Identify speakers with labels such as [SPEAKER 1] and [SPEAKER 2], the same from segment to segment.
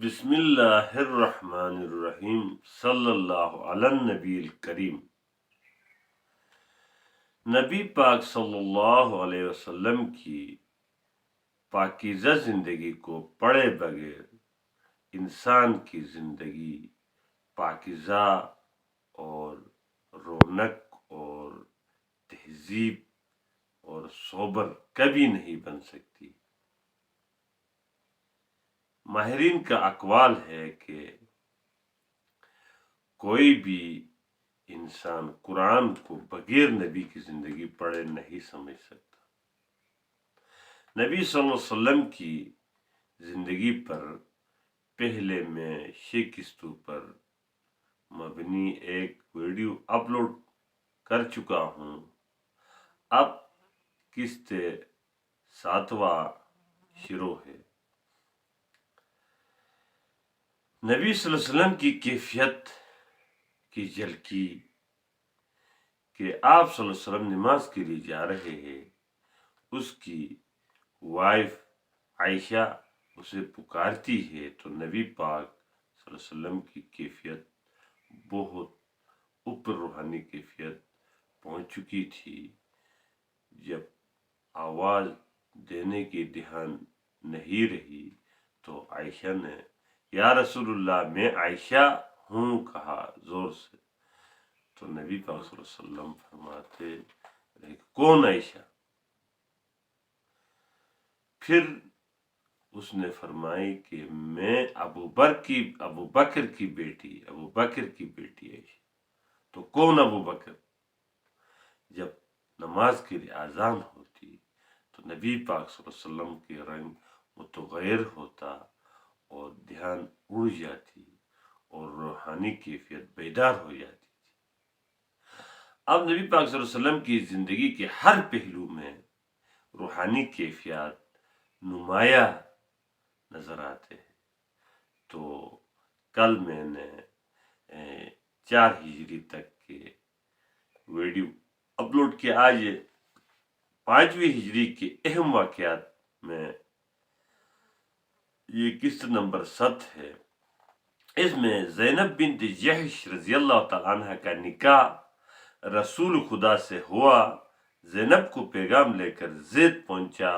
[SPEAKER 1] بسم اللہ الرحمن الرحیم صلی اللہ علی النبی الکریم۔ نبی پاک صلی اللہ علیہ وسلم کی پاکیزہ زندگی کو پڑھے بغیر انسان کی زندگی پاکیزہ اور رونق اور تہذیب اور صبر کبھی نہیں بن سکتی۔ ماہرین کا اقوال ہے کہ کوئی بھی انسان قرآن کو بغیر نبی کی زندگی پڑھے نہیں سمجھ سکتا۔ نبی صلی اللہ علیہ وسلم کی زندگی پر پہلے میں 6 قسطوں پر مبنی ایک ویڈیو اپلوڈ کر چکا ہوں۔ اب قسط 7واں شروع ہے۔ نبی صلی اللہ علیہ وسلم کی کیفیت کی جھلکی کہ آپ صلی اللہ علیہ وسلم نماز کے لیے جا رہے ہیں، اس کی وائف عائشہ اسے پکارتی ہے تو نبی پاک صلی اللہ علیہ وسلم کی کیفیت بہت اوپر روحانی کیفیت پہنچ چکی تھی۔ جب آواز دینے کی دھیان نہیں رہی تو عائشہ نے یا رسول اللہ میں عائشہ ہوں کہا زور سے، تو نبی پاک صلی اللہ علیہ وسلم فرماتے رہے کون عائشہ؟ پھر اس نے فرمائی کہ میں ابو بکر کی بیٹی عائشہ۔ تو کون ابو بکر؟ جب نماز کے لیے اذان ہوتی تو نبی پاک صلی اللہ علیہ وسلم کے رنگ متغیر ہوتا اور دھیان اڑ جاتی اور روحانی کیفیت بیدار ہو جاتی تھی۔ اب نبی پاک صلی اللہ علیہ وسلم کی زندگی کے ہر پہلو میں روحانی کیفیات نمایاں نظر آتے ہیں۔ تو کل میں نے 4 ہجری تک کے ویڈیو اپلوڈ کیا۔ آج 5ویں ہجری کے اہم واقعات میں یہ قسط نمبر 7 ہے۔ اس میں زینب بنت جحش رضی اللہ تعالیٰ عنہ کا نکاح رسول خدا سے ہوا۔ زینب کو پیغام لے کر زید پہنچا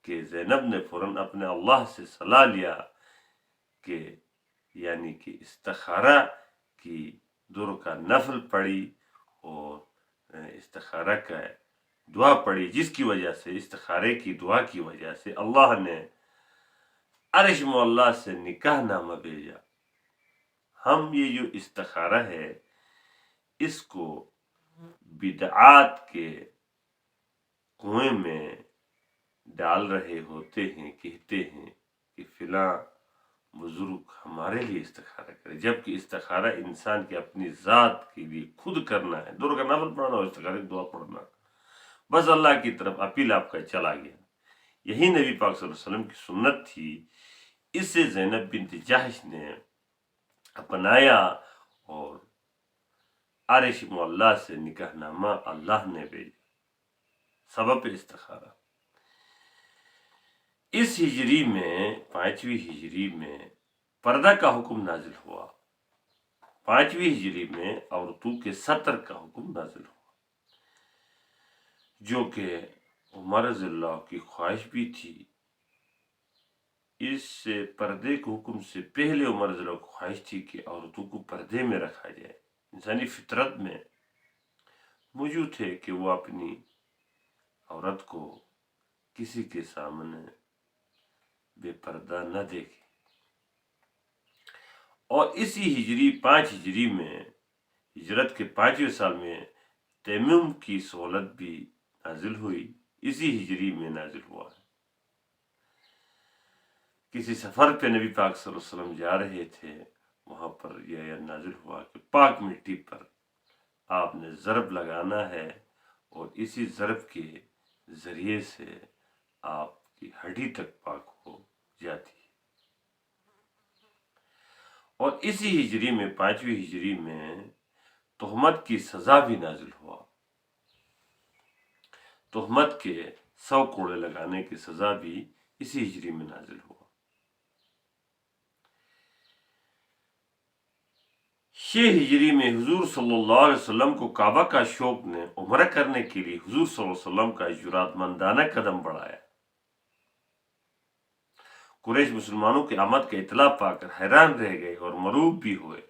[SPEAKER 1] کہ زینب نے فوراً اپنے اللہ سے صلاح لیا کہ یعنی کہ استخارہ کی دور کا نفل پڑھی اور استخارہ کا دعا پڑھی، جس کی وجہ سے استخارے کی دعا کی وجہ سے اللہ نے عرش معلیٰ سے نکاح نامہ بھیجا۔ ہم یہ جو استخارہ ہے اس کو بدعات کے کنویں میں ڈال رہے ہوتے ہیں، کہتے ہیں کہ فلاں بزرگ ہمارے لیے استخارہ کرے، جبکہ استخارہ انسان کے اپنی ذات کے لیے خود کرنا ہے۔ دور کا نفل پڑھنا اور استخارہ کی دعا پڑھنا، بس اللہ کی طرف اپیل آپ کا چلا گیا۔ یہی نبی پاک صلی اللہ علیہ وسلم کی سنت تھی۔ اس سے زینب بنت جحش نے اپنایا اور عرش معلیٰ سے نکاح نامہ اللہ نے بھیجا، سبب استخارہ۔ اس ہجری میں 5ویں ہجری میں پردہ کا حکم نازل ہوا۔ 5ویں ہجری میں عورتوں کے ستر کا حکم نازل ہوا، جو کہ عمر رضی اللہ کی خواہش بھی تھی۔ اس سے پردے کے حکم سے پہلے عمر رضی اللہ کی خواہش تھی کہ عورتوں کو پردے میں رکھا جائے۔ انسانی فطرت میں موجود ہے کہ وہ اپنی عورت کو کسی کے سامنے بے پردہ نہ دیکھے۔ اور اسی ہجری 5 ہجری میں ہجرت کے 5ویں سال میں تیمم کی سہولت بھی نازل ہوئی، اسی ہجری میں نازل ہوا ہے۔ کسی سفر پہ نبی پاک صلی اللہ علیہ وسلم جا رہے تھے، وہاں پر یہ نازل ہوا کہ پاک مٹی پر آپ نے ضرب لگانا ہے اور اسی ضرب کے ذریعے سے آپ کی ہڈی تک پاک ہو جاتی ہے۔ اور اسی ہجری میں 5ویں ہجری میں تہمت کی سزا بھی نازل ہوا۔ تہمت کے 100 کوڑے لگانے کی سزا بھی اسی ہجری میں نازل ہوا۔ 6 ہجری میں حضور صلی اللہ علیہ وسلم کو کعبہ کا شوق نے عمرہ کرنے کے لیے حضور صلی اللہ علیہ وسلم کا جرات مندانہ قدم بڑھایا۔ قریش مسلمانوں کی آمد کا اطلاع پا کر حیران رہ گئے اور مروب بھی ہوئے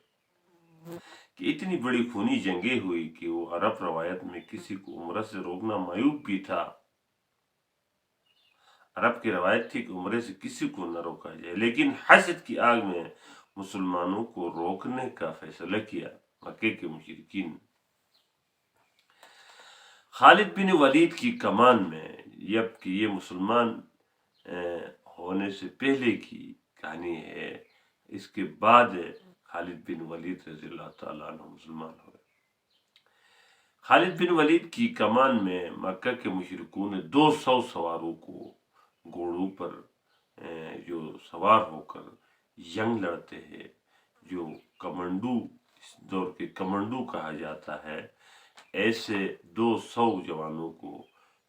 [SPEAKER 1] کہ اتنی بڑی خونی جنگیں ہوئی کہ وہ عرب روایت میں کسی کو عمرہ سے روکنا معیوب بھی تھا۔ عرب کی روایت تھی کہ عمرے سے کسی کو نہ روکا جائے، لیکن حسد کی آگ میں مسلمانوں کو روکنے کا فیصلہ کیا مکے کے مشرکین۔ خالد بن ولید کی کمان میں، جبکہ یہ مسلمان ہونے سے پہلے کی کہانی ہے، اس کے بعد خالد بن ولید رضی اللہ تعالیٰ عنہ مسلمان ہوئے۔ خالد بن ولید کی کمان میں مکہ کے مشرکوں نے 200 سواروں کو گھوڑوں پر جو سوار ہو کر جنگ لڑتے ہیں، جو کمانڈو، اس دور کے کمانڈو کہا جاتا ہے، ایسے 200 جوانوں کو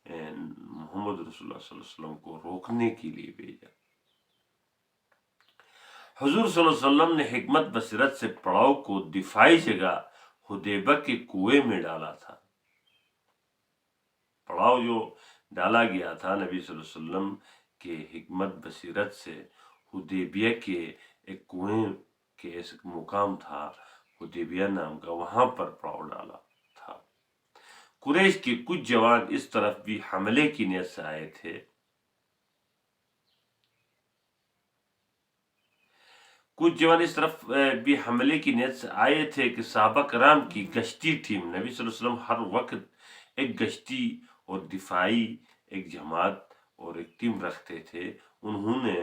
[SPEAKER 1] محمد رسول اللہ صلی اللہ علیہ وسلم کو روکنے کے لیے بھیجا۔ حضور صلی اللہ علیہ وسلم نے حکمت بصیرت سے پڑاؤ کو دفاعی جگہ حدیبہ کے کنویں میں ڈالا تھا۔ پڑاؤ جو ڈالا گیا تھا نبی صلی اللہ علیہ وسلم کے حکمت بصیرت سے حدیبیہ کے ایک کنویں کے ایک مقام تھا، حدیبیہ نام کا، وہاں پر پڑاؤ ڈالا تھا۔ قریش کے کچھ جوان اس طرف بھی حملے کی نیت سے آئے تھے۔ کہ صحابہ کرام کی گشتی ٹیم، نبی صلی اللہ علیہ وسلم ہر وقت ایک گشتی اور دفاعی ایک جماعت اور ایک ٹیم رکھتے تھے۔ انہوں نے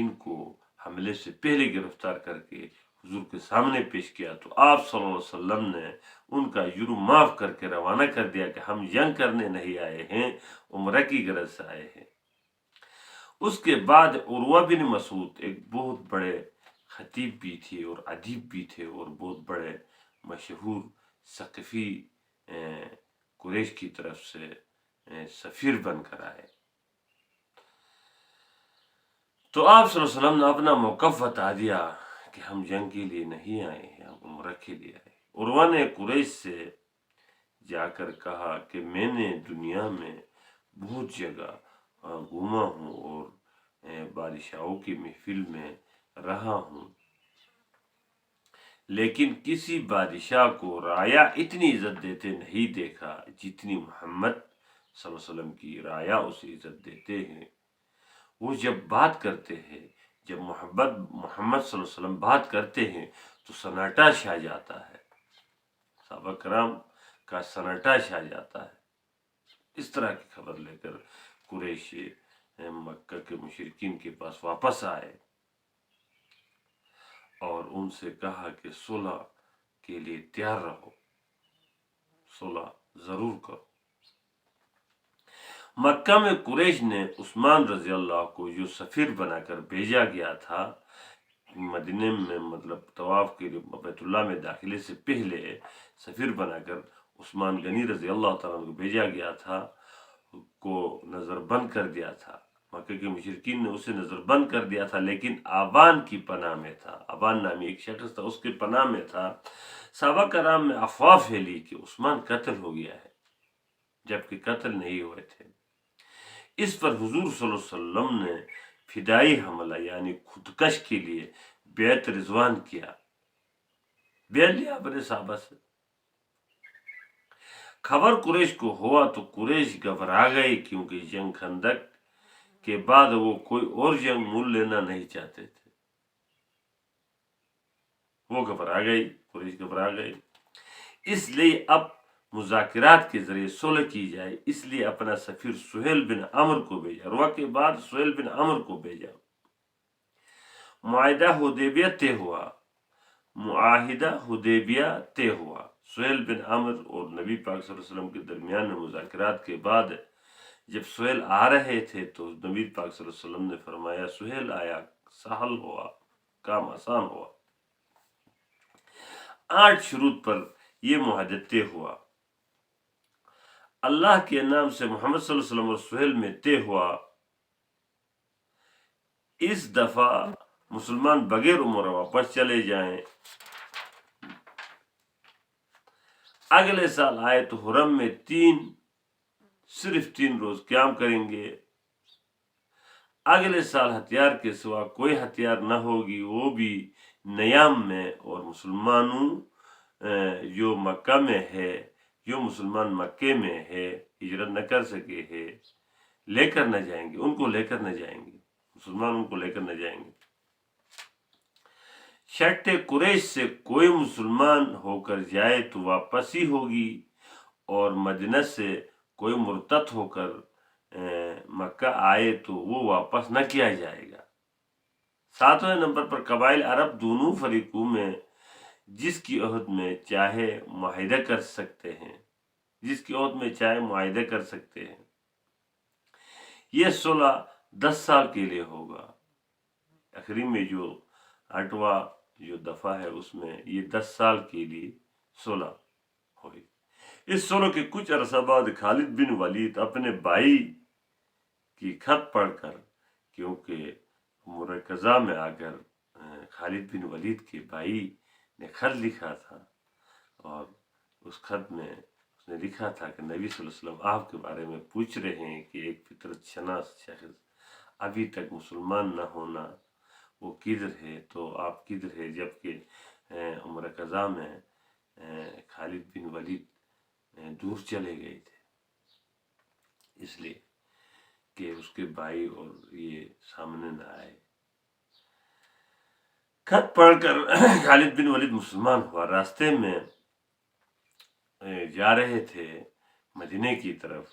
[SPEAKER 1] ان کو حملے سے پہلے گرفتار کر کے حضور کے سامنے پیش کیا، تو آپ صلی اللہ علیہ وسلم نے ان کا جرم معاف کر کے روانہ کر دیا کہ ہم جنگ کرنے نہیں آئے ہیں، عمرہ کی غرض سے آئے ہیں۔ اس کے بعد عروہ بن مسعود ایک بہت بڑے خطیب بھی تھے اور ادیب بھی تھے اور بہت بڑے مشہور ثقافی قریش کی طرف سے سفیر بن کر آئے۔ تو آپ صلی اللہ علیہ وسلم نے اپنا موقف بتا دیا کہ ہم جنگ کے لیے نہیں آئے ہیں، ہم عمرہ کے لیے آئے۔ عروہ نے قریش سے جا کر کہا کہ میں نے دنیا میں بہت جگہ گھوما ہوں اور بادشاہوں کی محفل میں رہا ہوں، لیکن کسی بادشاہ کو رایا اتنی عزت دیتے نہیں دیکھا جتنی محمد صلی اللہ علیہ وسلم کی رایا اسے عزت دیتے ہیں۔ وہ جب بات کرتے ہیں، جب محمد صلی اللہ علیہ وسلم بات کرتے ہیں تو سناٹا چھا جاتا ہے، صحابہ کرام کا سناٹا چھا جاتا ہے۔ اس طرح کی خبر لے کر قریش مکہ کے مشرکین کے پاس واپس آئے اور ان سے کہا کہ صلح کے لیے تیار رہو، صلح ضرور کرو۔ مکہ میں قریش نے عثمان رضی اللہ کو جو سفیر بنا کر بھیجا گیا تھا، مدینے میں طواف کے لیے بیت اللہ میں داخلے سے پہلے سفیر بنا کر عثمان غنی رضی اللہ تعالیٰ کو بھیجا گیا تھا، کو نظر بند کر دیا تھا۔ مکہ کے مشرکین نے اسے نظر بند کر دیا تھا، لیکن آبان کی پناہ میں تھا، آبان نامی ایک شخص تھا، اس کے پناہ میں تھا۔ صحابہ کرام میں افواہ پھیلی کہ عثمان قتل ہو گیا ہے، جبکہ قتل نہیں ہوئے تھے۔ اس پر حضور صلی اللہ علیہ وسلم نے فدائی حملہ یعنی خودکش کے لیے بیعت رضوان کیا، بیعت لیا اپنے صحابہ سے۔ خبر قریش کو ہوا تو قریش گھبرا گئی، کیونکہ جنگ خندق کے بعد وہ کوئی اور جنگ مول لینا نہیں چاہتے تھے۔ وہ گھبرا گئی، قریش گھبرا گئی، اس لیے اب مذاکرات کے ذریعے صلح کی جائے، اس لیے اپنا سفیر سہیل بن عمرو کو بھیجا۔ عروہ کے بعد سہیل بن عمرو کو بھیجا۔ معاہدہ حدیبیہ طے ہوا۔ سہیل بن عمرو اور نبی پاک صلی اللہ علیہ وسلم کے درمیان میں مذاکرات کے بعد جب سہیل آ رہے تھے تو نبی پاک صلی اللہ علیہ وسلم نے فرمایا سہیل آیا، سہل ہوا، کام آسان ہوا۔ 8 شروط پر یہ معاہدہ طے ہوا۔ اللہ کے نام سے محمد صلی اللہ علیہ وسلم اور سہیل میں طے ہوا، اس دفعہ مسلمان بغیر عمرہ واپس چلے جائیں۔ اگلے سال آئے تو حرم میں صرف 3 روز قیام کریں گے. اگلے سال ہتھیار کے سوا کوئی ہتھیار نہ ہوگی، وہ بھی نیام میں. اور مسلمانوں جو مکہ میں ہے، جو مسلمان مکے میں ہے، ہجرت نہ کر سکے ہے، لے کر نہ جائیں گے، ان کو لے کر نہ جائیں گے، مسلمان ان کو لے کر نہ جائیں گے. شرط قریش سے کوئی مسلمان ہو کر جائے تو واپس ہی ہوگی، اور مدینہ سے کوئی مرتد ہو کر مکہ آئے تو وہ واپس نہ کیا جائے گا. 7ویں نمبر پر قبائل عرب دونوں فریقوں میں جس کی عہد میں چاہے معاہدہ کر سکتے ہیں، جس کی عہد میں چاہے معاہدہ کر سکتے ہیں. یہ صلح 10 سال کے لیے ہوگا. آخری میں جو 8واں جو دفعہ ہے اس میں یہ 10 سال کے لیے صلح ہوئی. اس صلح کے کچھ عرصہ بعد خالد بن ولید اپنے بھائی کی خط پڑھ کر، کیونکہ مرکزہ میں آ کر خالد بن ولید کے بھائی نے خط لکھا تھا، اور اس خط میں اس نے لکھا تھا کہ نبی صلی اللہ علیہ وسلم آپ کے بارے میں پوچھ رہے ہیں کہ ایک فطرت شناس شخص ابھی تک مسلمان نہ ہونا وہ کدھر ہے، تو آپ کدھر ہے، جبکہ مرکزہ میں خالد بن ولید دور چلے گئے تھے، اس لیے کہ اس کے بھائی اور یہ سامنے نہ آئے. خط پڑھ کر خالد بن ولید مسلمان ہوا. راستے میں جا رہے تھے مدینے کی طرف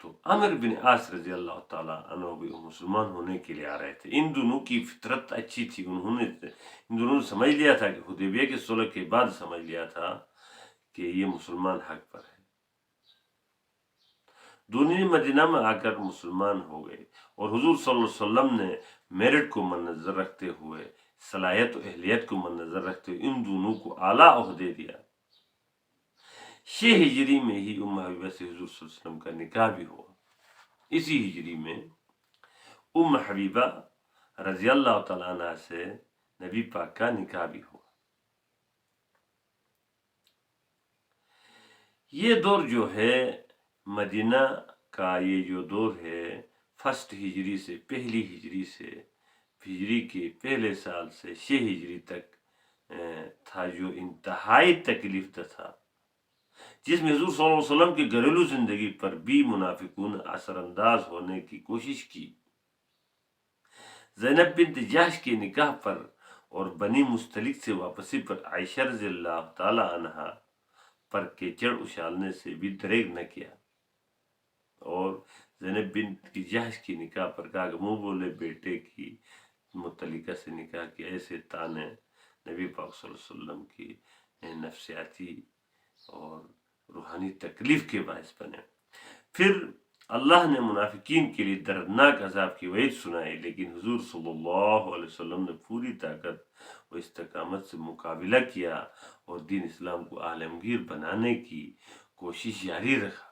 [SPEAKER 1] تو عامر بن عاص رضی اللہ تعالیٰ عنہ بھی مسلمان ہونے کے لیے آ رہے تھے. ان دونوں کی فطرت اچھی تھی، ان دونوں نے سمجھ لیا تھا کہ حدیبیہ کے صلح کے بعد سمجھ لیا تھا کہ یہ مسلمان حق پر ہے. دونوں مدینہ میں آ کر مسلمان ہو گئے، اور حضور صلی اللہ علیہ وسلم نے میرٹ کو مدنظر رکھتے ہوئے، صلاحیت و اہلیت کو مدنظر رکھتے ہوئے ان دونوں کو اعلیٰ عہدے دیا. 6 ہجری میں ہی ام حبیبہ سے حضور صلی اللہ علیہ وسلم کا نکاح بھی ہوا. اسی ہجری میں ام حبیبہ رضی اللہ تعالیٰ عنہ سے نبی پاک کا نکاح بھی ہوا. یہ دور جو ہے مدینہ کا، یہ جو دور ہے فرسٹ ہجری سے، پہلی ہجری سے، ہجری کے پہلے سال سے 6 ہجری تک تھا، جو انتہائی تکلیف دہ تھا، جس میں حضور صلی اللہ علیہ وسلم کی گھریلو زندگی پر بھی منافقوں نے اثر انداز ہونے کی کوشش کی. زینب بنت جحش کے نکاح پر اور بنی مستلق سے واپسی پر عائشہ رضی اللہ تعالی عنہا پر کیچڑ اچھالنے سے بھی دریغ نہ کیا، اور زینب بنت جحش کی نکاح پر کہا کہ منہ بولے بیٹے کی متعلقہ سے نکاح کی. ایسے تانے نبی پاک صلی اللہ علیہ وسلم کی نفسیاتی اور روحانی تکلیف کے باعث بنے. پھر اللہ نے منافقین کے لیے دردناک عذاب کی وعید سنائی، لیکن حضور صلی اللہ علیہ وسلم نے پوری طاقت و استقامت سے مقابلہ کیا اور دین اسلام کو عالمگیر بنانے کی کوشش جاری رکھا،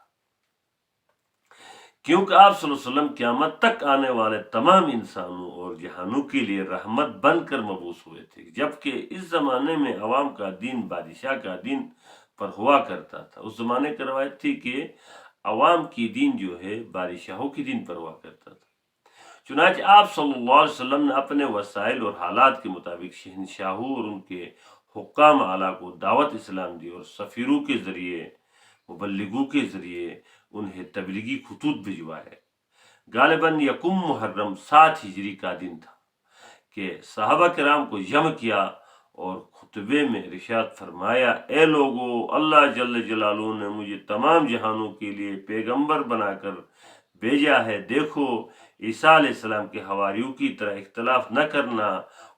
[SPEAKER 1] کیونکہ آپ صلی اللہ علیہ وسلم قیامت تک آنے والے تمام انسانوں اور جہانوں کے لیے رحمت بن کر مبعوث ہوئے تھے. جبکہ اس زمانے میں عوام کا دین بادشاہ کا دین پر ہوا کرتا تھا. اس زمانے کی روایت تھی کہ عوام کی دین جو ہے بادشاہوں کی دین پر ہوا کرتا تھا. چنانچہ آپ صلی اللہ علیہ وسلم نے اپنے وسائل اور حالات کے مطابق شہنشاہوں اور ان کے حکام اعلیٰ کو دعوت اسلام دی، اور سفیروں کے ذریعے، مبلغوں کے ذریعے انہیں تبلیغی خطوط بھجوائے. غالباً یکم محرم 7 ہجری کا دن تھا کہ صحابہ کرام کو جمع کیا اور خطبے میں ارشاد فرمایا، اے لوگو، اللہ جل جلالہ نے مجھے تمام جہانوں کے لیے پیغمبر بنا کر بھیجا ہے. دیکھو، عیسیٰ علیہ السلام کے حواریوں کی طرح اختلاف نہ کرنا،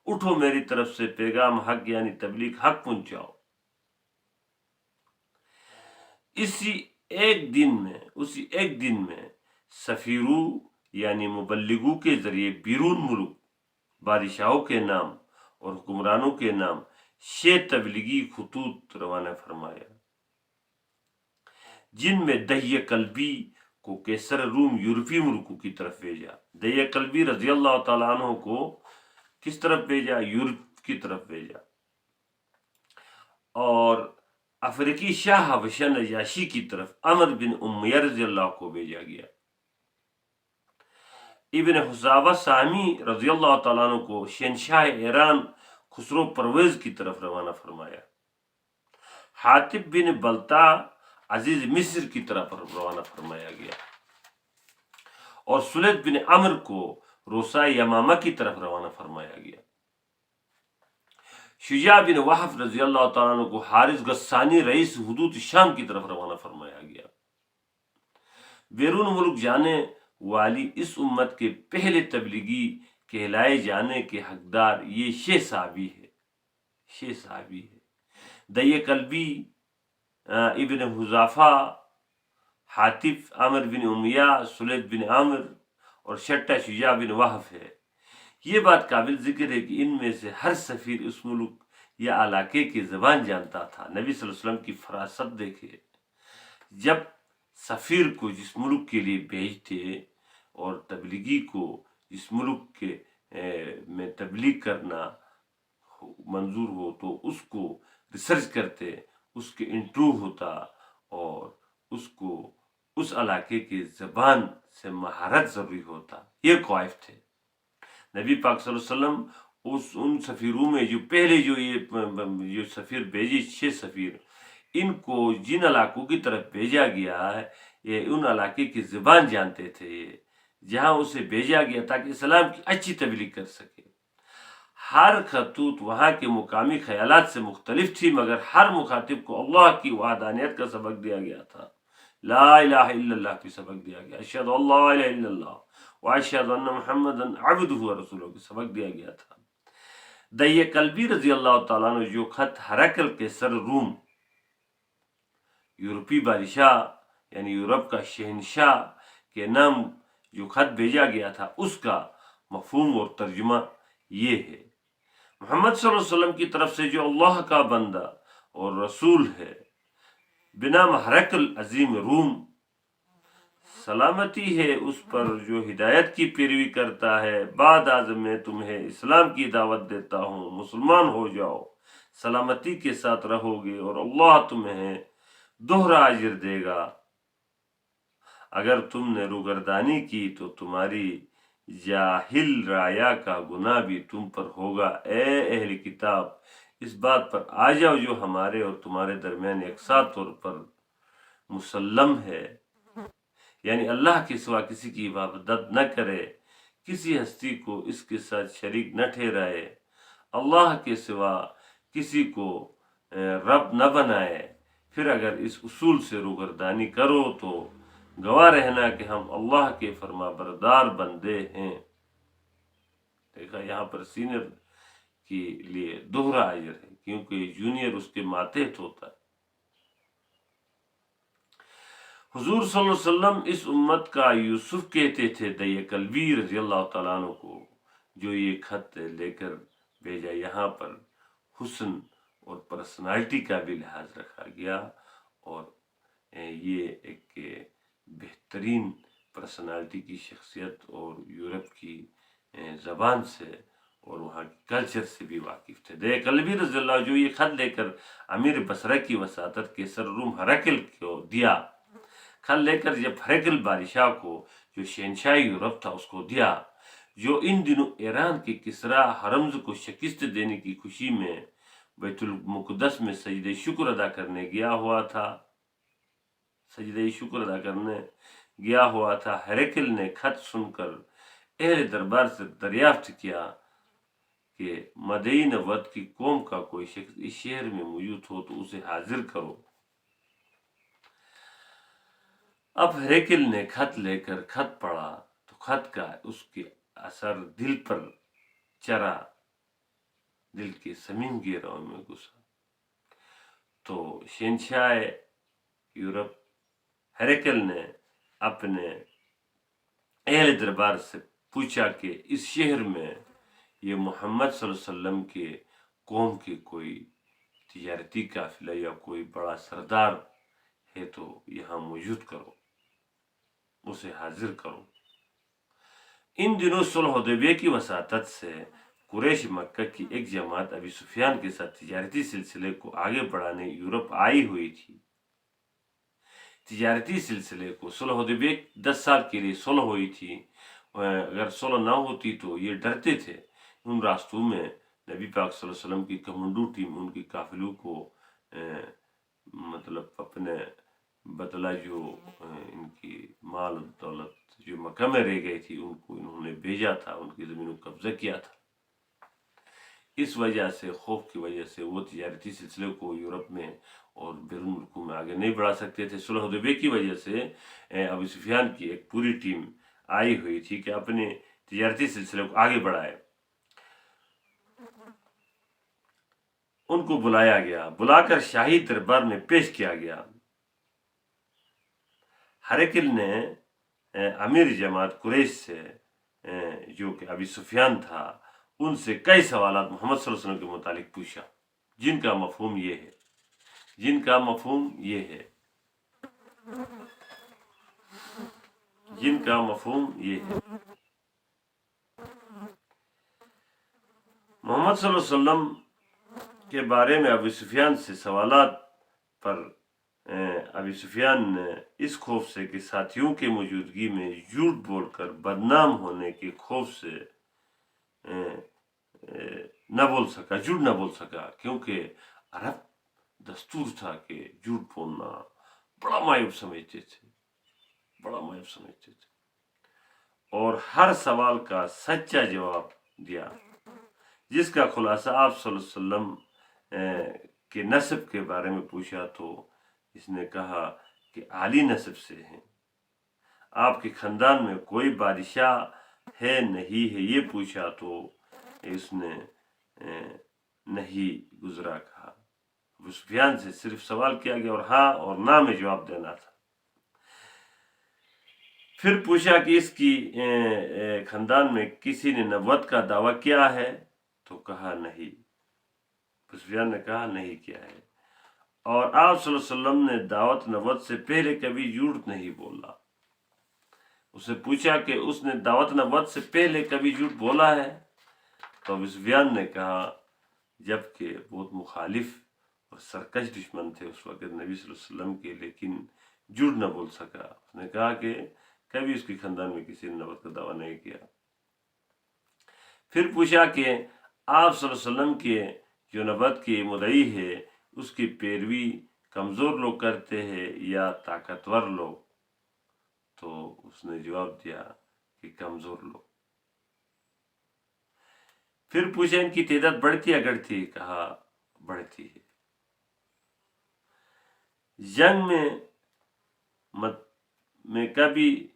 [SPEAKER 1] اٹھو میری طرف سے پیغام حق یعنی تبلیغ حق پہنچاؤ. اسی ایک دن میں سفیروں یعنی مبلغوں کے ذریعے بیرون ملک بادشاہوں کے نام اور حکمرانوں کے نام 6 تبلیغی خطوط روانہ فرمایا، جن میں دہیہ قلبی کو کیسر روم یورپی ملکوں کی طرف بھیجا. دہیہ قلبی رضی اللہ تعالیٰ عنہ کو کس طرف بھیجا؟ یورپ کی طرف بھیجا. اور افریقی شاہ حبشہ نجاشی کی طرف عمر بن امیہ رضی اللہ کو بھیجا گیا۔ ابن حذافہ سامی رضی اللہ تعالیٰ عنہ کو شہنشاہ ایران خسرو پرویز کی طرف روانہ فرمایا۔ حاتب بن بلتا عزیز مصر کی طرف روانہ فرمایا گیا، اور سلیط بن عمر کو روسا یمامہ کی طرف روانہ فرمایا گیا۔ شجاع بن وحف رضی اللہ تعالیٰ عنہ کو حارث غسانی رئیس حدود شام کی طرف روانہ فرمایا گیا۔ بیرون ملک جانے والی اس امت کے پہلے تبلیغی کہلائے جانے کے حقدار یہ 6 صحابی ہے۔ 6 صحابی ہے، دہیہ کلبی، ابن حذافہ، حاتف، عمر بن امیہ، سلیط بن عامر، اور چھٹا شجاع بن وحف ہے۔ یہ بات قابل ذکر ہے کہ ان میں سے ہر سفیر اس ملک یا علاقے کی زبان جانتا تھا۔ نبی صلی اللہ علیہ وسلم کی فراست دیکھے، جب سفیر کو جس ملک کے لیے بھیجتے اور تبلیغی کو جس ملک کے میں تبلیغ کرنا منظور ہو تو اس کو ریسرچ کرتے، اس کے انٹرویو ہوتا، اور اس کو اس علاقے کی زبان سے مہارت ضروری ہوتا۔ یہ قوائف تھے۔ نبی پاک صلی اللہ علیہ وسلم ان سفیروں میں جو پہلے جو سفیر بھیجے 6 سفیر، ان کو جن علاقوں کی طرف بھیجا گیا ہے یہ ان علاقے کی زبان جانتے تھے جہاں اسے بھیجا گیا تاکہ اسلام کی اچھی تبلیغ کر سکے۔ ہر خطوط وہاں کے مقامی خیالات سے مختلف تھی، مگر ہر مخاطب کو اللہ کی وحدانیت کا سبق دیا گیا تھا، لا الہ الا اللہ کی سبق دیا گیا، اشہد ان لا الہ الا اللہ واشہد ان محمدًا عبدہ ورسولہ کی سبق دیا گیا تھا۔ دہیہ کلبی رضی اللہ تعالیٰ عنہ جو خط ہرقل کے سر روم، یورپی بادشاہ یعنی یورپ کا شہنشاہ کے نام جو خط بھیجا گیا تھا، اس کا مفہوم اور ترجمہ یہ ہے: محمد صلی اللہ علیہ وسلم کی طرف سے جو اللہ کا بندہ اور رسول ہے، بنام ہرقل عظیم روم، سلامتی ہے اس پر جو ہدایت کی پیروی کرتا ہے۔ بعد از میں تمہیں اسلام کی دعوت دیتا ہوں، مسلمان ہو جاؤ، سلامتی کے ساتھ رہو گے اور اللہ تمہیں دوہرا اجر دے گا۔ اگر تم نے روگردانی کی تو تمہاری جاہل رعایا کا گناہ بھی تم پر ہوگا۔ اے اہل کتاب، اس بات پر آ جاؤ جو ہمارے اور تمہارے درمیان یکساں طور پر مسلم ہے، یعنی اللہ کے سوا کسی کی عبادت نہ کرے، کسی ہستی کو اس کے ساتھ شریک نہ ٹھہرائے، اللہ کے سوا کسی کو رب نہ بنائے۔ پھر اگر اس اصول سے روگردانی کرو تو گواہ رہنا کہ ہم اللہ کے فرما بردار بندے ہیں۔ دیکھا، یہاں پر سینئر کے لیے دوہرا اجر ہے کیونکہ جونیئر اس کے ماتحت ہوتا ہے۔ حضور صلی اللہ علیہ وسلم اس امت کا یوسف کہتے تھے دہیہ کلبی رضی اللہ تعالیٰ عنہ کو، جو یہ خط لے کر بھیجا۔ یہاں پر حسن اور پرسنالٹی کا بھی لحاظ رکھا گیا، اور یہ ایک بہترین پرسنالٹی کی شخصیت اور یورپ کی زبان سے اور وہاں کی کلچر سے بھی واقف تھے۔ دہیہ کلبی رضی اللہ جو یہ خط لے کر امیر بصرہ کی وساطت کے سر روم ہرقل کو دیا، خط لے کر جب ہرقل بادشاہ کو جو شہنشاہ یورپ تھا اس کو دیا، جو ان دنوں ایران کے کسریٰ ہرمز کو شکست دینے کی خوشی میں بیت المقدس میں سجدہ شکر ادا کرنے گیا ہوا تھا، ہرقل نے خط سن کر اہل دربار سے دریافت کیا کہ مدعی نبوت کی قوم کا کوئی شخص اس شہر میں موجود ہو تو اسے حاضر کرو۔ اب ہرقل نے خط لے کر خط پڑھا تو خط کا اس کے اثر دل پر چرا، دل کے صمیم گہراؤں میں گھسا۔ تو شہنشاہ یورپ ہرقل نے اپنے اہل دربار سے پوچھا کہ اس شہر میں یہ محمد صلی اللہ علیہ وسلم کے قوم کے کوئی تجارتی قافلہ یا کوئی بڑا سردار ہے تو یہاں موجود کرو، اسے حاضر کرو۔ ان دنوں صلح حدیبیہ کی وساطت سے قریش مکہ کی ایک جماعت ابی سفیان کے ساتھ تجارتی سلسلے کو آگے بڑھانے یورپ آئی ہوئی تھی۔ تجارتی سلسلے کو صلح حدیبیہ 10 سال کے لیے صلح ہوئی تھی، اگر صلح نہ ہوتی تو یہ ڈرتے تھے ان راستوں میں نبی پاک صلی اللہ علیہ وسلم کی کمانڈو ٹیم ان کی قافلوں کو مطلب اپنے بدلہ جو ان کی مال دولت جو مکہ میں رہ گئی تھی ان کو انہوں نے بھیجا تھا، ان کی زمینوں کو قبضہ کیا تھا۔ اس وجہ سے خوف کی وجہ سے وہ تجارتی سلسلے کو یورپ میں اور بیرون ملکوں میں آگے نہیں بڑھا سکتے تھے۔ صلح حدیبیہ کی وجہ سے ابو سفیان کی ایک پوری ٹیم آئی ہوئی تھی کہ اپنے تجارتی سلسلے کو آگے بڑھائے۔ ان کو بلایا گیا، بلا کر شاہی دربار میں پیش کیا گیا۔ ہرقل نے امیر جماعت قریش سے جو کہ ابی سفیان تھا ان سے کئی سوالات محمد صلی اللہ علیہ وسلم کے متعلق پوچھا، جن کا مفہوم یہ ہے۔ محمد صلی اللہ علیہ وسلم کے بارے میں ابی سفیان سے سوالات پر ابی سفیان نے اس خوف سے کہ ساتھیوں کے موجودگی میں جھوٹ بول کر بدنام ہونے کے خوف سے جھوٹ نہ بول سکا، کیونکہ عرب دستور تھا کہ جھوٹ بولنا بڑا معیوب سمجھتے تھے، اور ہر سوال کا سچا جواب دیا، جس کا خلاصہ آپ صلی اللہ علیہ وسلم کے نسب کے بارے میں پوچھا تو اس نے کہا کہ عالی نسب سے ہیں۔ آپ کے خاندان میں کوئی بادشاہ ہے نہیں ہے، یہ پوچھا تو اس نے نہیں گزرا کہا۔ ابو سفیان سے صرف سوال کیا گیا اور ہاں اور نہ میں جواب دینا تھا۔ پھر پوچھا کہ اس کی خاندان میں کسی نے نبوت کا دعویٰ کیا ہے تو کہا نہیں۔ ابو سفیان نے کہا نہیں کیا ہے، اور آپ صلی اللہ علیہ وسلم نے دعوت نبوت سے پہلے کبھی جھوٹ نہیں بولا۔ اسے پوچھا کہ اس نے دعوت نبوت سے پہلے کبھی جھوٹ بولا ہے تو ابو سفیان نے کہا، جبکہ بہت مخالف اور سرکش دشمن تھے اس وقت نبی صلی اللہ علیہ وسلم کے، لیکن جھوٹ نہ بول سکا۔ اس نے کہا کہ کبھی اس کے خاندان میں کسی نے نبوت کا دعویٰ نہیں کیا۔ پھر پوچھا کہ آپ صلی اللہ علیہ وسلم کے جو نبوت کے مدعی ہے اس کی پیروی کمزور لوگ کرتے ہیں یا طاقتور لوگ؟ تو اس نے جواب دیا کہ کمزور لوگ۔ پھر پوچھا ان کی تعداد بڑھتی یا گھٹتی؟ کہا بڑھتی ہے۔ جنگ میں کبھی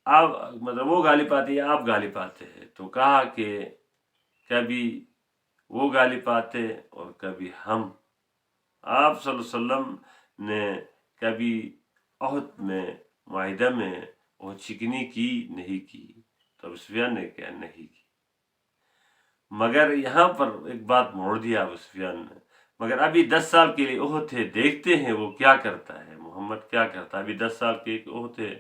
[SPEAKER 1] آپ مطلب وہ غالب آتے یا آپ غالب آتے ہیں؟ تو کہا کہ کبھی وہ غالب آتے اور کبھی ہم۔ آپ صلی اللہ علیہ وسلم نے کبھی احد میں معاہدہ میں اور چکنی کی نہیں کی؟ تو ابو سفیان نے کہا نہیں کی۔ مگر یہاں پر ایک بات موڑ دیا ابو سفیان نے، مگر ابھی 10 سال کے لیے احد ہے، دیکھتے ہیں وہ کیا کرتا ہے، محمد کیا کرتا ہے۔ ابھی 10 سال کے ایک احد ہے،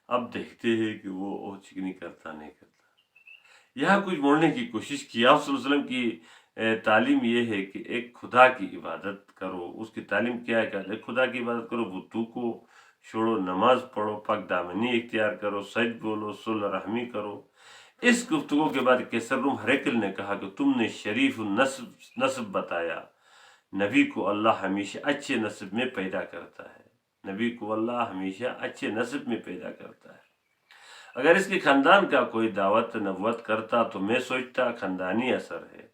[SPEAKER 1] اب دیکھتے ہیں کہ وہ احد چکنی کرتا نہیں کرتا۔ یہاں کچھ موڑنے کی کوشش کی۔ آپ صلی اللہ علیہ وسلم کی تعلیم یہ ہے کہ ایک خدا کی عبادت کرو۔ اس کی تعلیم کیا ہے کہ ایک خدا کی عبادت کرو، بتوں کو چھوڑو، نماز پڑھو، پاک دامنی اختیار کرو، سچ بولو، صلح رحمی کرو۔ اس گفتگو کے بعد قیصر روم ہرقل نے کہا کہ تم نے شریف نسب بتایا، نبی کو اللہ ہمیشہ اچھے نسب میں پیدا کرتا ہے، نبی کو اللہ ہمیشہ اچھے نسب میں پیدا کرتا ہے۔ اگر اس کے خاندان کا کوئی دعوت نبوت کرتا تو میں سوچتا خاندانی اثر ہے،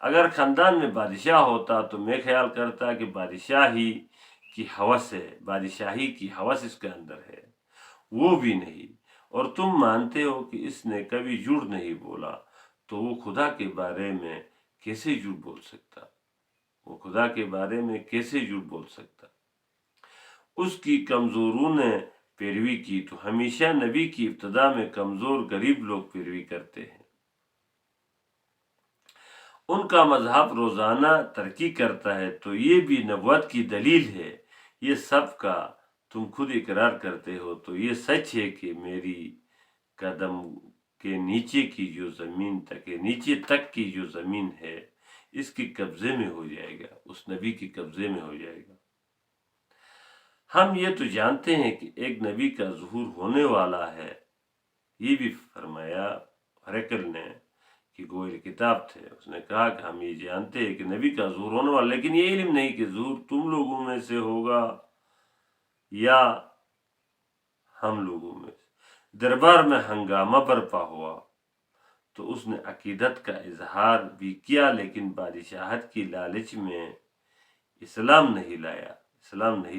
[SPEAKER 1] اگر خاندان میں بادشاہ ہوتا تو میں خیال کرتا کہ بادشاہی کی ہوس ہے، بادشاہی کی ہوس اس کے اندر ہے، وہ بھی نہیں، اور تم مانتے ہو کہ اس نے کبھی جھوٹ نہیں بولا، تو وہ خدا کے بارے میں کیسے جھوٹ بول سکتا؟ اس کی کمزوروں نے پیروی کی تو ہمیشہ نبی کی ابتدا میں کمزور غریب لوگ پیروی کرتے ہیں۔ ان کا مذہب روزانہ ترقی کرتا ہے تو یہ بھی نبوت کی دلیل ہے۔ یہ سب کا تم خود اقرار کرتے ہو تو یہ سچ ہے کہ میری قدم کہ نیچے کی جو زمین تک نیچے تک کی جو زمین ہے اس کے قبضے میں ہو جائے گا، اس نبی کے قبضے میں ہو جائے گا۔ ہم یہ تو جانتے ہیں کہ ایک نبی کا ظہور ہونے والا ہے، یہ بھی فرمایا ہرکل نے کہ گوئل کتاب تھے، اس نے کہا کہ ہم یہ جانتے ہیں کہ نبی کا ظہور ہونے والا، لیکن یہ علم نہیں کہ ظہور تم لوگوں میں سے ہوگا یا ہم لوگوں میں سے۔ دربار میں ہنگامہ برپا ہوا تو اس نے عقیدت کا اظہار بھی کیا، لیکن بادشاہت کی لالچ میں اسلام نہیں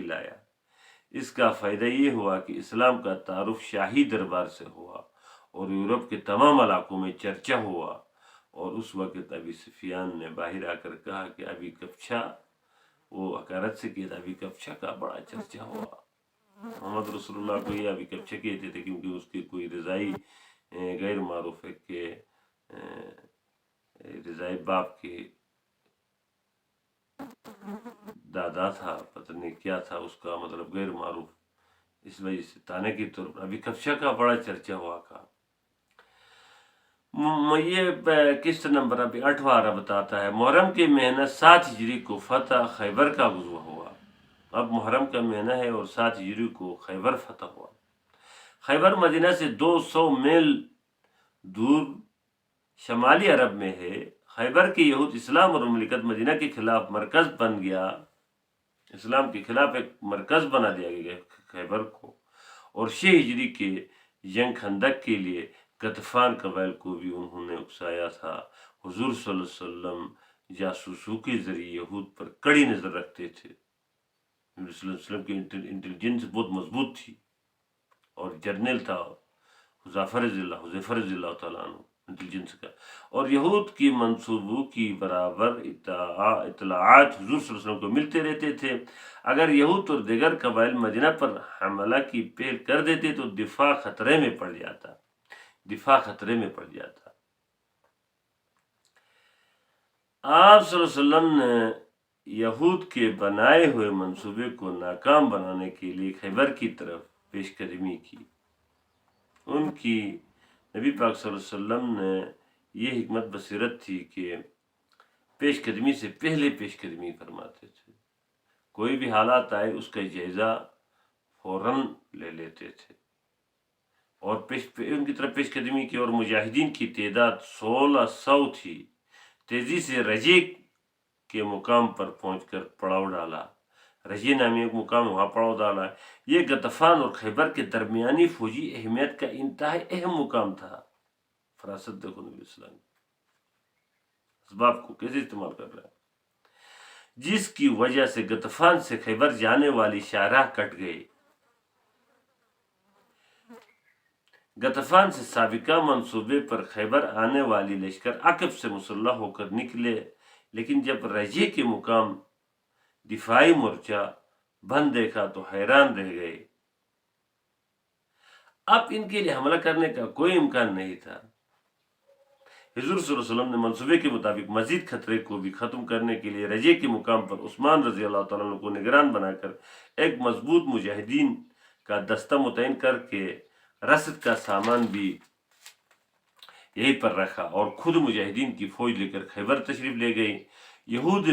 [SPEAKER 1] لایا۔ اس کا فائدہ یہ ہوا کہ اسلام کا تعارف شاہی دربار سے ہوا اور یورپ کے تمام علاقوں میں چرچا ہوا، اور اس وقت ابی سفیان نے باہر آ کر کہا کہ ابی کبشہ، وہ حقارت سے کہتا ابی کبشہ کا بڑا چرچا ہوا۔ محمد رسول اللہ کو یہ ابی کبشہ کہتے تھے کیونکہ اس کی کوئی رضائی غیر معروف ہے کہ رضائی باپ کے دادا تھا، پتہ نہیں کیا تھا اس کا مطلب غیر معروف، اس وجہ سے تانے کی طور پر ابھی کبشہ کا بڑا چرچا ہوا کا۔ یہ قسط نمبر ابھی 8واں بتاتا ہے، محرم کے مہینہ 7 ہجری کو فتح خیبر کا غزوہ ہوا۔ اب محرم کا مہینہ ہے اور 7 ہجری کو خیبر فتح ہوا۔ خیبر مدینہ سے 200 میل دور شمالی عرب میں ہے۔ خیبر کے یہود اسلام اور مملکت مدینہ کے خلاف مرکز بن گیا، اسلام کے خلاف ایک مرکز بنا دیا گیا خیبر کو، اور 6 ہجری کے جنگ خندق کے لیے غطفان قبائل کو بھی انہوں نے اکسایا تھا۔ حضور صلی اللہ علیہ وسلم جاسوسوں کے ذریعے یہود پر کڑی نظر رکھتے تھے۔ نبی صلی اللہ علیہ وسلم کی انٹیلیجنس بہت مضبوط تھی، اور جرنیل تھا حذیفہ رضی اللہ تعالیٰ عنہ انٹیلیجنس کا، اور یہود کی منصوبوں کی برابر اطلاعات حضور صلی اللہ علیہ وسلم کو ملتے رہتے تھے۔ اگر یہود اور دیگر قبائل مدینہ پر حملہ کی پہل کر دیتے تو دفاع خطرے میں پڑ جاتا۔ آپ صلی اللہ علیہ وسلم نے یہود کے بنائے ہوئے منصوبے کو ناکام بنانے کے لیے خیبر کی طرف پیش قدمی کی۔ ان کی نبی پاک صلی اللہ علیہ وسلم نے یہ حکمت بصیرت تھی کہ پیش قدمی سے پہلے پیش قدمی فرماتے تھے، کوئی بھی حالات آئے اس کا جائزہ فوراً لے لیتے تھے، اور ان کی طرف پیش قدمی کی، اور مجاہدین کی تعداد 1600 تھی۔ تیزی سے رجے کے مقام پر پہنچ کر پڑاؤ ڈالا، رجے نامی ایک مقام وہاں پڑاؤ ڈالا۔ یہ غطفان اور خیبر کے درمیانی فوجی اہمیت کا انتہائی اہم مقام تھا۔ فراست دیکھو نبی اسلام اسباب کو کیسے استعمال کر رہا ہے، جس کی وجہ سے غطفان سے خیبر جانے والی شاہراہ کٹ گئی۔ غطفان سے سابقہ منصوبے پر خیبر آنے والی لشکر عقب سے مسلح ہو کر نکلے، لیکن جب رجے کے مقام دفاعی مورچہ بند دیکھا تو حیران رہ گئے۔ اب ان کے لیے حملہ کرنے کا کوئی امکان نہیں تھا۔ حضور صلی اللہ علیہ وسلم نے منصوبے کے مطابق مزید خطرے کو بھی ختم کرنے کے لیے رجے کے مقام پر عثمان رضی اللہ تعالیٰ عنہ کو نگران بنا کر ایک مضبوط مجاہدین کا دستہ متعین کر کے رسد کا سامان بھی یہیں پر رکھا، اور خود مجاہدین کی فوج لے کر خیبر تشریف لے گئی۔ یہود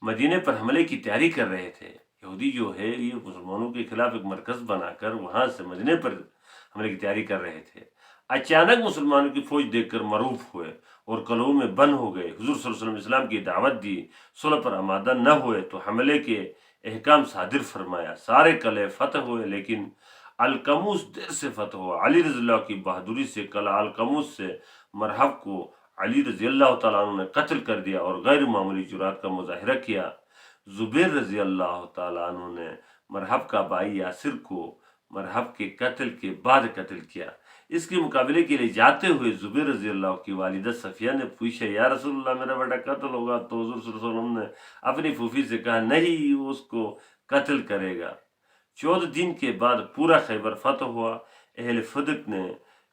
[SPEAKER 1] مدینے پر حملے کی تیاری کر رہے تھے۔ یہودی جو ہے یہ مسلمانوں کے خلاف ایک مرکز بنا کر وہاں سے مدینے پر حملے کی تیاری کر رہے تھے۔ اچانک مسلمانوں کی فوج دیکھ کر معروف ہوئے اور قلعوں میں بند ہو گئے۔ حضور صلی اللہ علیہ وسلم اسلام کی دعوت دی، صلح پر آمادہ نہ ہوئے تو حملے کے احکام صادر فرمایا۔ سارے قلعے فتح ہوئے، لیکن القموس دیر سے فتح ہوا۔ علی رضی اللہ کی بہادری سے قلعہ القموس سے مرحب کو علی رضی اللہ تعالیٰ عنہ نے قتل کر دیا اور غیر معمولی جرات کا مظاہرہ کیا۔ زبیر رضی اللہ تعالیٰ عنہ نے مرحب کا بھائی یاسر کو مرحب کے قتل کے بعد قتل کیا۔ اس کے مقابلے کے لیے جاتے ہوئے زبیر رضی اللہ کی والدہ صفیہ نے پوچھا، یا رسول اللہ میرا بیٹا قتل ہوگا؟ تو حضور صلی اللہ علیہ وسلم نے اپنی پھوپھی سے کہا، نہیں، وہ اس کو قتل کرے گا۔ 14 دن کے بعد پورا خیبر فتح ہوا۔ اہل فدق نے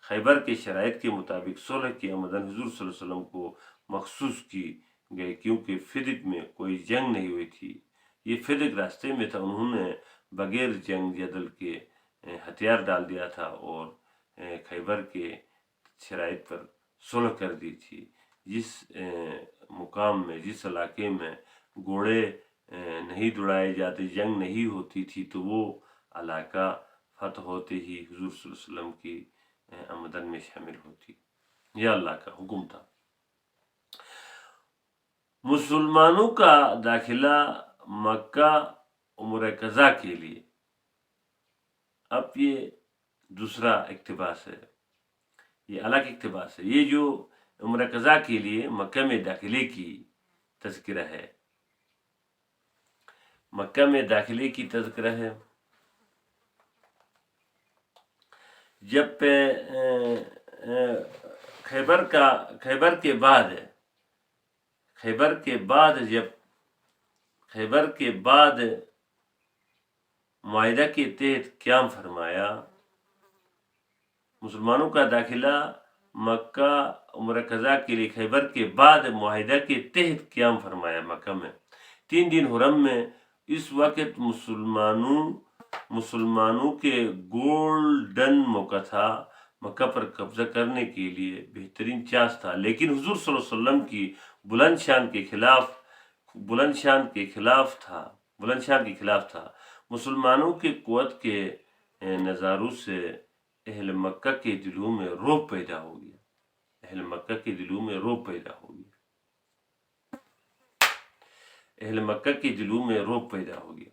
[SPEAKER 1] خیبر کے شرائط کے مطابق صلح کی آمدن حضور صلی اللہ علیہ وسلم کو مخصوص کی گئی، کیونکہ فدق میں کوئی جنگ نہیں ہوئی تھی۔ یہ فدق راستے میں تھا، انہوں نے بغیر جنگ جدل کے ہتھیار ڈال دیا تھا اور خیبر کے شرائط پر صلح کر دی تھی. جس مقام میں، جس علاقے میں گھوڑے نہیں دوڑائے جاتے، جنگ نہیں ہوتی تھی، تو وہ علاقہ فتح ہوتے ہی حضور صلی اللہ علیہ وسلم کی آمدن میں شامل ہوتی. یہ اللہ کا حکم تھا. مسلمانوں کا داخلہ مکہ عمرہ قضا کے لیے، اب یہ دوسرا اقتباس ہے، یہ الگ اقتباس ہے. یہ جو عمرہ قضا کے لیے مکہ میں داخلے کی تذکرہ ہے، مکہ میں داخلے کی تذکرہ ہے. جب خیبر کے بعد معاہدہ کے تحت قیام فرمایا، مسلمانوں کا داخلہ مکہ عمرہ قضا کے لیے خیبر کے بعد معاہدہ کے تحت قیام فرمایا مکہ میں 3 دن حرم میں. اس وقت مسلمانوں کے گولڈن موقع تھا، مکہ پر قبضہ کرنے کے لیے بہترین چانس تھا. لیکن حضور صلی اللہ علیہ وسلم کی بلند شان کے خلاف تھا. مسلمانوں کی قوت کے نظاروں سے اہل مکہ کے دلوں میں رعب پیدا ہو گیا. اہل مکہ کے دلوں میں رعب پیدا ہو گیا.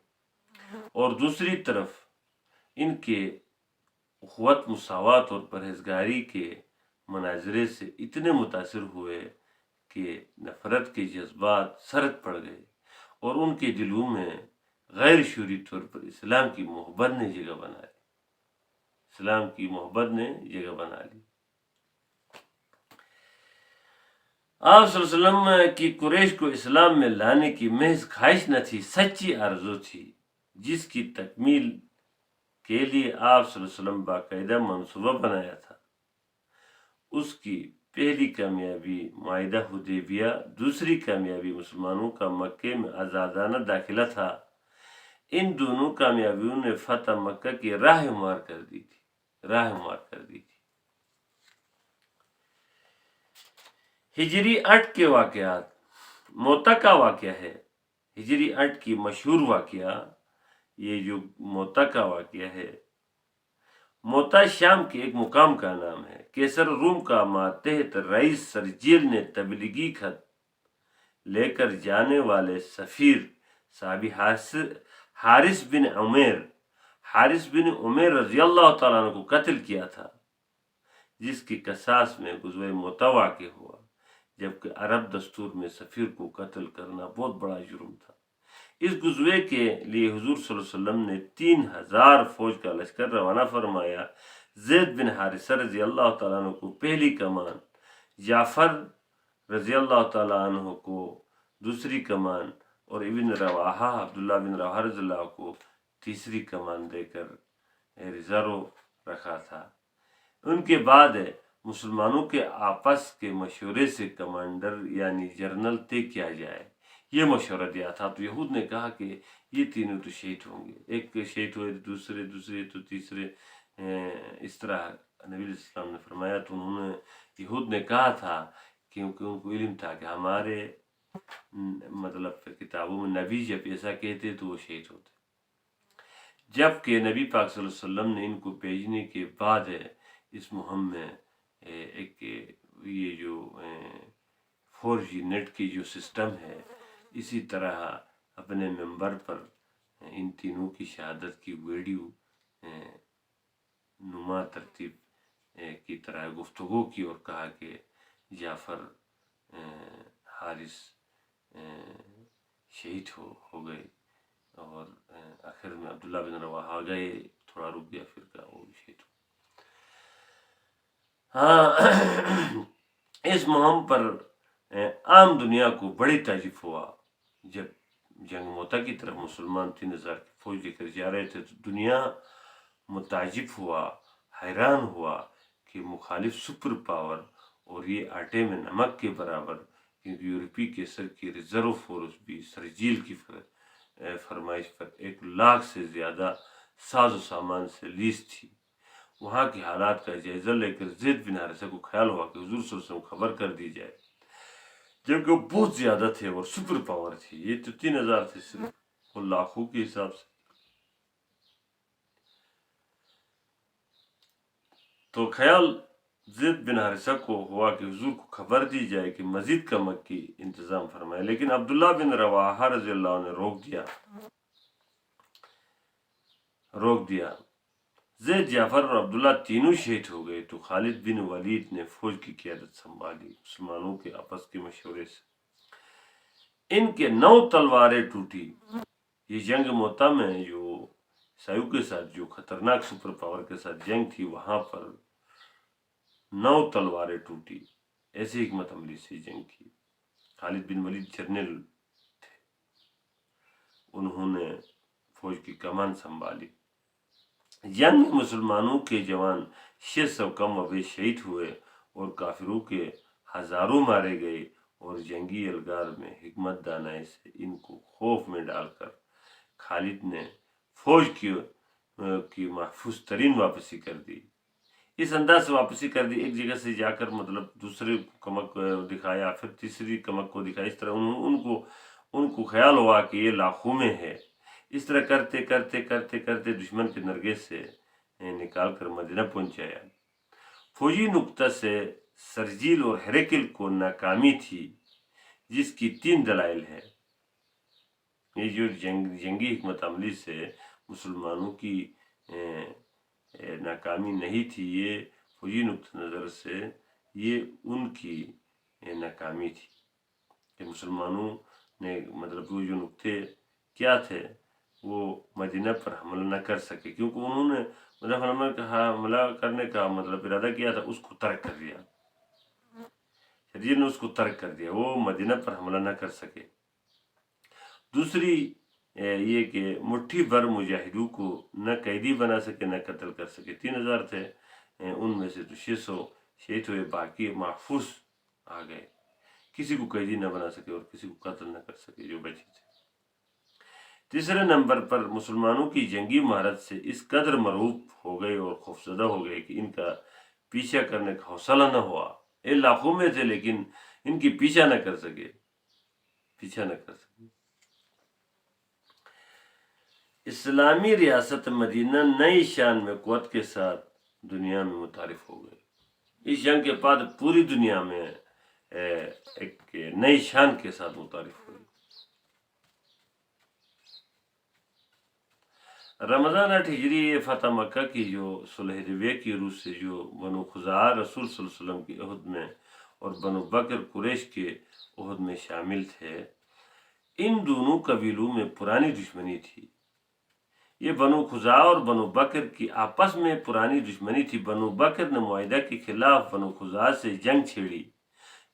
[SPEAKER 1] اور دوسری طرف ان کے اخوت، مساوات اور پرہیزگاری کے مناظرے سے اتنے متاثر ہوئے کہ نفرت کے جذبات سرد پڑ گئے اور ان کے دلوں میں غیر شعوری طور پر اسلام کی محبت نے جگہ بنا لی. آپ صلی اللہ علیہ وسلم کی قریش کو اسلام میں لانے کی محض خواہش نہ تھی، سچی آرزو تھی، جس کی تکمیل کے لیے آپ صلی اللہ علیہ وسلم باقاعدہ منصوبہ بنایا تھا. اس کی پہلی کامیابی معاہدہ حدیبیہ، دوسری کامیابی مسلمانوں کا مکہ میں آزادانہ داخلہ تھا. ان دونوں کامیابیوں نے فتح مکہ کی راہ ہموار کر دی تھی. ہجری 8 کے واقعات. موتا کا واقعہ ہے ہجری 8 کی مشہور واقعہ. یہ جو موتا کا واقعہ ہے، موتا شام کے ایک مقام کا نام ہے. کیسر روم کا ماتحت رئیس سرجیل نے تبلیغی خط لے کر جانے والے سفیر صحابی حارث بن عمیر رضی اللہ تعالیٰ عنہ کو قتل کیا تھا، جس کی قصاص میں غزوہ موتا واقع ہوا. جبکہ عرب دستور میں سفیر کو قتل کرنا بہت بڑا جرم تھا. اس غزوے کے لیے حضور صلی اللہ علیہ وسلم نے 3000 فوج کا لشکر روانہ فرمایا. زید بن حارثہ رضی اللہ تعالیٰ عنہ کو پہلی کمان، جعفر رضی اللہ تعالیٰ عنہ کو دوسری کمان اور عبداللہ بن رواحہ رضی اللہ عنہ کو تیسری کمان دے کر ریزرو رکھا تھا. ان کے بعد مسلمانوں کے آپس کے مشورے سے کمانڈر یعنی جنرل طے کیا جائے. یہ مشورہ دیا تھا تو یہود نے کہا کہ یہ تینوں تو شہید ہوں گے. ایک شہید ہوئے، دوسرے تو تیسرے، اس طرح نبی علیہ السلام نے فرمایا. تو انہوں نے یہود نے کہا تھا، کیونکہ ان کو علم تھا کہ ہمارے کتابوں میں نبی جب ایسا کہتے تو وہ شہید ہوتے. جبکہ نبی پاک صلی اللہ علیہ وسلم نے ان کو بھیجنے کے بعد اس مہم میں ایک یہ جو 4G نیٹ کی جو سسٹم ہے، اسی طرح اپنے ممبر پر ان تینوں کی شہادت کی ویڈیو نما ترتیب کی طرح گفتگو کی اور کہا کہ جعفر حارث شہید ہو گئے. اور آخر میں عبداللہ بن رواحہ آ گئے، تھوڑا رک گیا، پھر کہا وہ شہید ہو. اس مہم پر عام دنیا کو بڑی تعجب ہوا. جب جنگ موتا کی طرف مسلمان 3000 کی فوج لے کر جا رہے تھے تو دنیا متعجب ہوا، حیران ہوا کہ مخالف سپر پاور اور یہ آٹے میں نمک کے برابر، کیونکہ یورپی کیسر کی ریزرو فورس بھی سرجیل کی فرمائش پر 1 لاکھ سے زیادہ ساز و سامان سے لیس تھی. وہاں کے حالات کا جائزہ لے کر زید بن حارثہ کو خیال ہوا کہ حضور صلی اللہ علیہ وسلم کو خبر کر دی جائے، جبکہ وہ بہت زیادہ تھے اور سپر پاور تھی. یہ تو 3000 تھے صرف، وہ لاکھوں کے حساب سے. تو خیال زید بن حارثہ کو ہوا کہ حضور کو خبر دی جائے کہ مزید کمک کی انتظام فرمائے، لیکن عبداللہ بن رواحہ رضی اللہ عنہ نے روک دیا. زید، جعفر اور عبداللہ تینوں شہید ہو گئے تو خالد بن ولید نے فوج کی قیادت سنبھالی مسلمانوں کے آپس کے مشورے سے. ان کے 9 تلواریں ٹوٹی. یہ جنگ موتا میں جو عیسائیوں کے ساتھ جو خطرناک سپر پاور کے ساتھ جنگ تھی، وہاں پر 9 تلواریں ٹوٹی. ایسی حکمت عملی سے جنگ کی. خالد بن ولید جرنل تھے، انہوں نے فوج کی کمان سنبھالی. جنگ میں مسلمانوں کے جوان 600 کم و بیش شہید ہوئے اور کافروں کے ہزاروں مارے گئے، اور جنگی الگار میں حکمت دانائی سے ان کو خوف میں ڈال کر خالد نے فوج کی محفوظ ترین واپسی کر دی. اس انداز سے واپسی کر دی، ایک جگہ سے جا کر مطلب دوسرے کمک دکھایا، پھر تیسری کمک کو دکھایا. اس طرح ان کو خیال ہوا کہ یہ لاکھوں میں ہے. اس طرح کرتے کرتے کرتے کرتے دشمن کے نرگے سے نکال کر مدینہ پہنچایا. فوجی نقطہ سے سرجیل اور ہیرکل کو ناکامی تھی، جس کی 3 دلائل ہے. یہ جو جنگی حکمت عملی سے مسلمانوں کی ناکامی نہیں تھی، یہ فوجی نقطہ نظر سے یہ ان کی ناکامی تھی کہ مسلمانوں نے مطلب وہ جو نقطے کیا تھے وہ مدینہ پر حملہ نہ کر سکے، کیونکہ انہوں نے حملہ کرنے کا مطلب ارادہ کیا تھا، اس کو ترک کر دیا. شریر نے اس کو ترک کر دیا، وہ مدینہ پر حملہ نہ کر سکے. دوسری یہ کہ مٹھی بھر مجاہدوں کو نہ قیدی بنا سکے نہ قتل کر سکے. 3000 تھے، ان میں سے تو 600 شہید ہوئے، باقی محفوظ آ گئے. کسی کو قیدی نہ بنا سکے اور کسی کو قتل نہ کر سکے جو بچے تھے. تیسرے نمبر پر مسلمانوں کی جنگی مہارت سے اس قدر مرعوب ہو گئے اور خوفزدہ ہو گئے کہ ان کا پیچھا کرنے کا حوصلہ نہ ہوا. یہ لاکھوں میں تھے لیکن ان کی پیچھا نہ کر سکے. اسلامی ریاست مدینہ نئی شان میں قوت کے ساتھ دنیا میں متعارف ہو گئے. اس جنگ کے بعد پوری دنیا میں ایک نئی شان کے ساتھ متعارف ہوئی. رمضان 8 ہجری فتح مکہ کی جو صلح حدیبیہ کی روح سے جو بنو خزاعہ رسول صلی اللہ علیہ وسلم کی عہد میں اور بنو بکر قریش کے عہد میں شامل تھے، ان دونوں قبیلوں میں پرانی دشمنی تھی. یہ بنو خزاعہ اور بنو بکر کی آپس میں پرانی دشمنی تھی. بنو بکر نے معاہدہ کے خلاف بنو خزاعہ سے جنگ چھیڑی،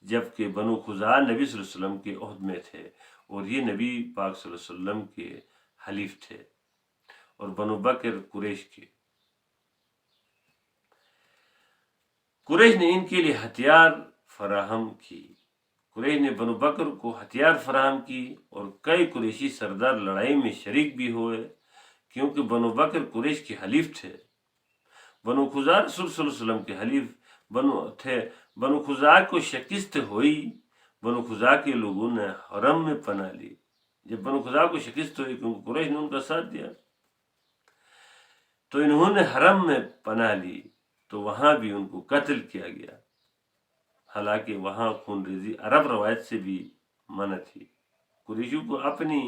[SPEAKER 1] جبکہ بنو خزاعہ نبی صلی اللہ علیہ وسلم کے عہد میں تھے اور یہ نبی پاک صلی اللہ علیہ وسلم کے حلیف تھے، اور بنو بکر قریش کے. قریش نے ان کے لیے ہتھیار فراہم کی. قریش نے بنو بکر کو ہتھیار فراہم کی اور کئی قریشی سردار لڑائی میں شریک بھی ہوئے، کیونکہ بنو بکر قریش کے حلیف تھے. بنو خزاعہ رسول صلی اللہ علیہ وسلم کے حلیف تھے. بنو خزاعہ کو شکست ہوئی. بنو خزاعہ کے لوگوں نے حرم میں پناہ لی. جب بنو خزاعہ کو شکست ہوئی کیونکہ قریش نے ان کا ساتھ دیا تو انہوں نے حرم میں پناہ لی، تو وہاں بھی ان کو قتل کیا گیا. حالانکہ وہاں خون ریزی عرب روایت سے بھی منع تھی. قریشیوں کو اپنی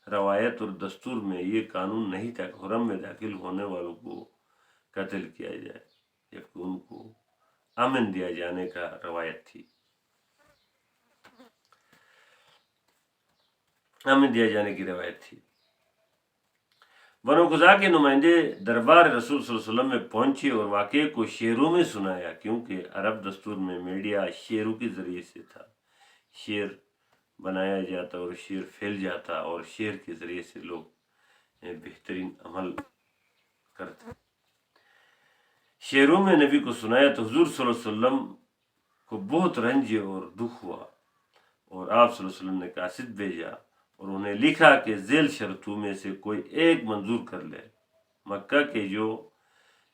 [SPEAKER 1] روایت اور دستور میں یہ قانون نہیں تھا کہ حرم میں داخل ہونے والوں کو قتل کیا جائے، جبکہ ان کو امن دیا جانے کا روایت تھی. امن دیا جانے کی روایت تھی. بنو خزاعہ کے نمائندے دربار رسول صلی اللہ علیہ وسلم میں پہنچے اور واقعے کو شعروں میں سنایا، کیونکہ عرب دستور میں میڈیا شعروں کے ذریعے سے تھا. شعر بنایا جاتا اور شعر پھیل جاتا اور شعر کے ذریعے سے لوگ بہترین عمل کرتے. شعروں میں نبی کو سنایا تو حضور صلی اللہ علیہ وسلم کو بہت رنج اور دکھ ہوا، اور آپ صلی اللہ علیہ وسلم نے قاصد بھیجا اور انہیں لکھا کہ ذیل شرطوں میں سے کوئی ایک منظور کر لے. مکہ کے جو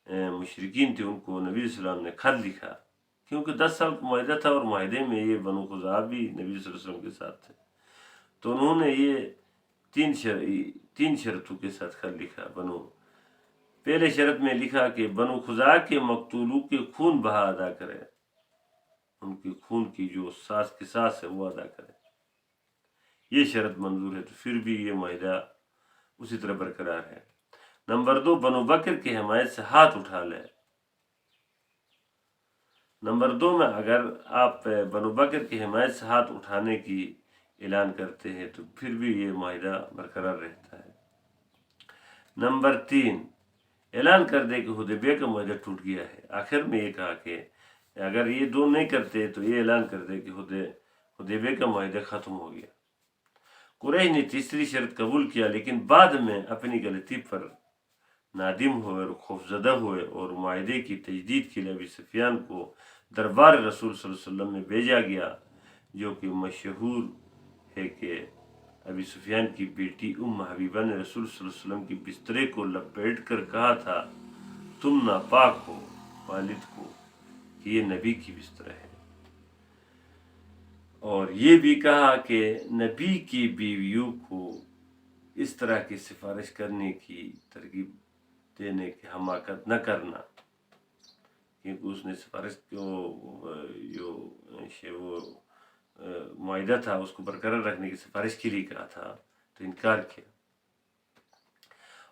[SPEAKER 1] مشرکین تھے ان کو نبی صلی اللہ علیہ وسلم نے خط لکھا، کیونکہ 10 سال کا معاہدہ تھا، اور معاہدے میں یہ بنو خزاعہ بھی نبی صلی اللہ علیہ وسلم کے ساتھ تھے، تو انہوں نے یہ تین شرطوں کے ساتھ خط لکھا۔ پہلے شرط میں لکھا کہ بنو خزاعہ کے مقتولوں کے خون بہا ادا کرے، ان کے خون کی جو قصاص ہے وہ ادا کرے، یہ شرط منظور ہے، تو پھر بھی یہ معاہدہ اسی طرح برقرار ہے۔ نمبر 2، بنو بکر کی حمایت سے ہاتھ اٹھا لے۔ نمبر 2 میں اگر آپ بنو بکر کی حمایت سے ہاتھ اٹھانے کی اعلان کرتے ہیں تو پھر بھی یہ معاہدہ برقرار رہتا ہے۔ نمبر 3، اعلان کر دے کہ حدیبیہ کا معاہدہ ٹوٹ گیا ہے۔ آخر میں یہ کہا کہ اگر یہ دو نہیں کرتے تو یہ اعلان کر دے کہ حدیبیہ کا معاہدہ ختم ہو گیا۔ قریش نے تیسری شرط قبول کیا، لیکن بعد میں اپنی غلطی پر نادم ہوئے اور خوفزدہ ہوئے، اور معاہدے کی تجدید کے لیے ابی سفیان کو دربار رسول صلی اللہ علیہ وسلم میں بھیجا گیا، جو کہ مشہور ہے کہ ابی سفیان کی بیٹی ام حبیبہ نے رسول صلی اللہ علیہ وسلم کی بسترے کو لپیٹ کر کہا تھا، تم ناپاک ہو والد کو کہ یہ نبی کی بستر ہے، اور یہ بھی کہا کہ نبی کی بیویوں کو اس طرح کی سفارش کرنے کی ترغیب دینے کی حماقت نہ کرنا، کیونکہ اس نے سفارش وہ معاہدہ تھا اس کو برقرار رکھنے کی سفارش کے لیے کہا تھا، تو انکار کیا،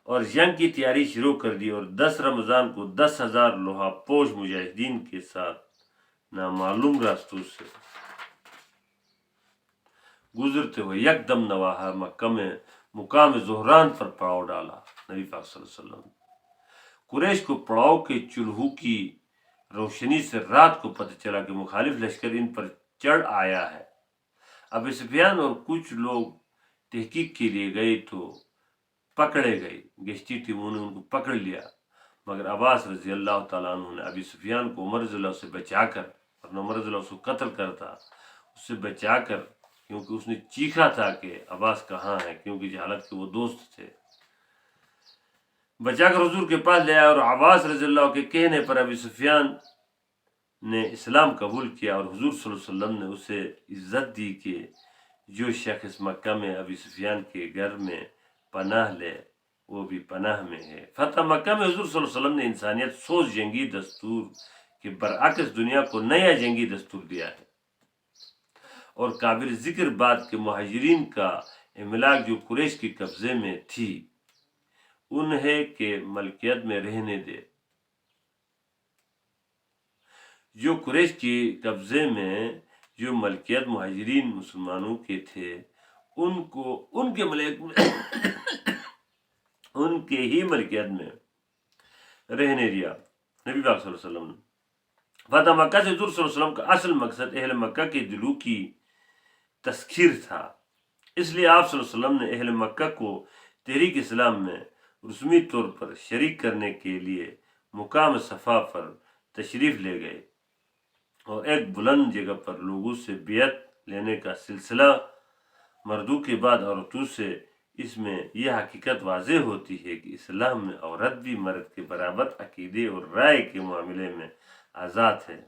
[SPEAKER 1] اور جنگ کی تیاری شروع کر دی، اور 10 رمضان کو 10,000 لوہا پوش مجاہدین کے ساتھ نامعلوم راستوں سے گزرتے ہوئے یکدم نواحہ مکہ میں مقام زہران پر پڑاؤ ڈالا۔ نبی پاک صلی اللہ علیہ وسلم قریش کو پڑاؤ کے چولہوں کی روشنی سے رات کو پتہ چلا کہ مخالف لشکر ان پر چڑھ آیا ہے۔ ابو سفیان اور کچھ لوگ تحقیق کے لیے گئے تو پکڑے گئے، گشتی ٹیموں نے ان کو پکڑ لیا، مگر عباس رضی اللہ تعالیٰ عنہ نے ابی سفیان کو عمر رضی اللہ سے بچا کر، ورنہ عمر رضی اللہ اس کو قتل کرتا، اس سے بچا کر، کیونکہ اس نے چیخا تھا کہ عباس کہاں ہے، کیونکہ جہالت کے وہ دوست تھے، بچا کر حضور کے پاس لے آیا، اور عباس رضی اللہ کے کہنے پر ابی سفیان نے اسلام قبول کیا، اور حضور صلی اللہ علیہ وسلم نے اسے عزت دی کہ جو شخص مکہ میں ابی سفیان کے گھر میں پناہ لے وہ بھی پناہ میں ہے۔ فتح مکہ میں حضور صلی اللہ علیہ وسلم نے انسانیت سوز جنگی دستور کے برعکس دنیا کو نیا جنگی دستور دیا ہے، اور قابل ذکر بات کہ مہاجرین کا املاک جو قریش کے قبضے میں تھی انہیں کے ملکیت میں رہنے دے۔ جو قریش کے قبضے میں جو ملکیت مہاجرین مسلمانوں کے تھے ان کو ان کے ملک میں ان کے ہی ملکیت میں رہنے دیا۔ نبی پاک صلی اللہ علیہ وسلم فتح مکہ سے حضور صلی اللہ علیہ وسلم کا اصل مقصد اہل مکہ کے دلوں کی تسخیر تھا، اس لیے آپ صلی اللہ علیہ وسلم نے اہل مکہ کو تحریک اسلام میں رسمی طور پر شریک کرنے کے لیے مقام صفا پر تشریف لے گئے، اور ایک بلند جگہ پر لوگوں سے بیعت لینے کا سلسلہ مردوں کے بعد عورتوں سے، اس میں یہ حقیقت واضح ہوتی ہے کہ اسلام میں عورت بھی مرد کے برابر عقیدے اور رائے کے معاملے میں آزاد ہے۔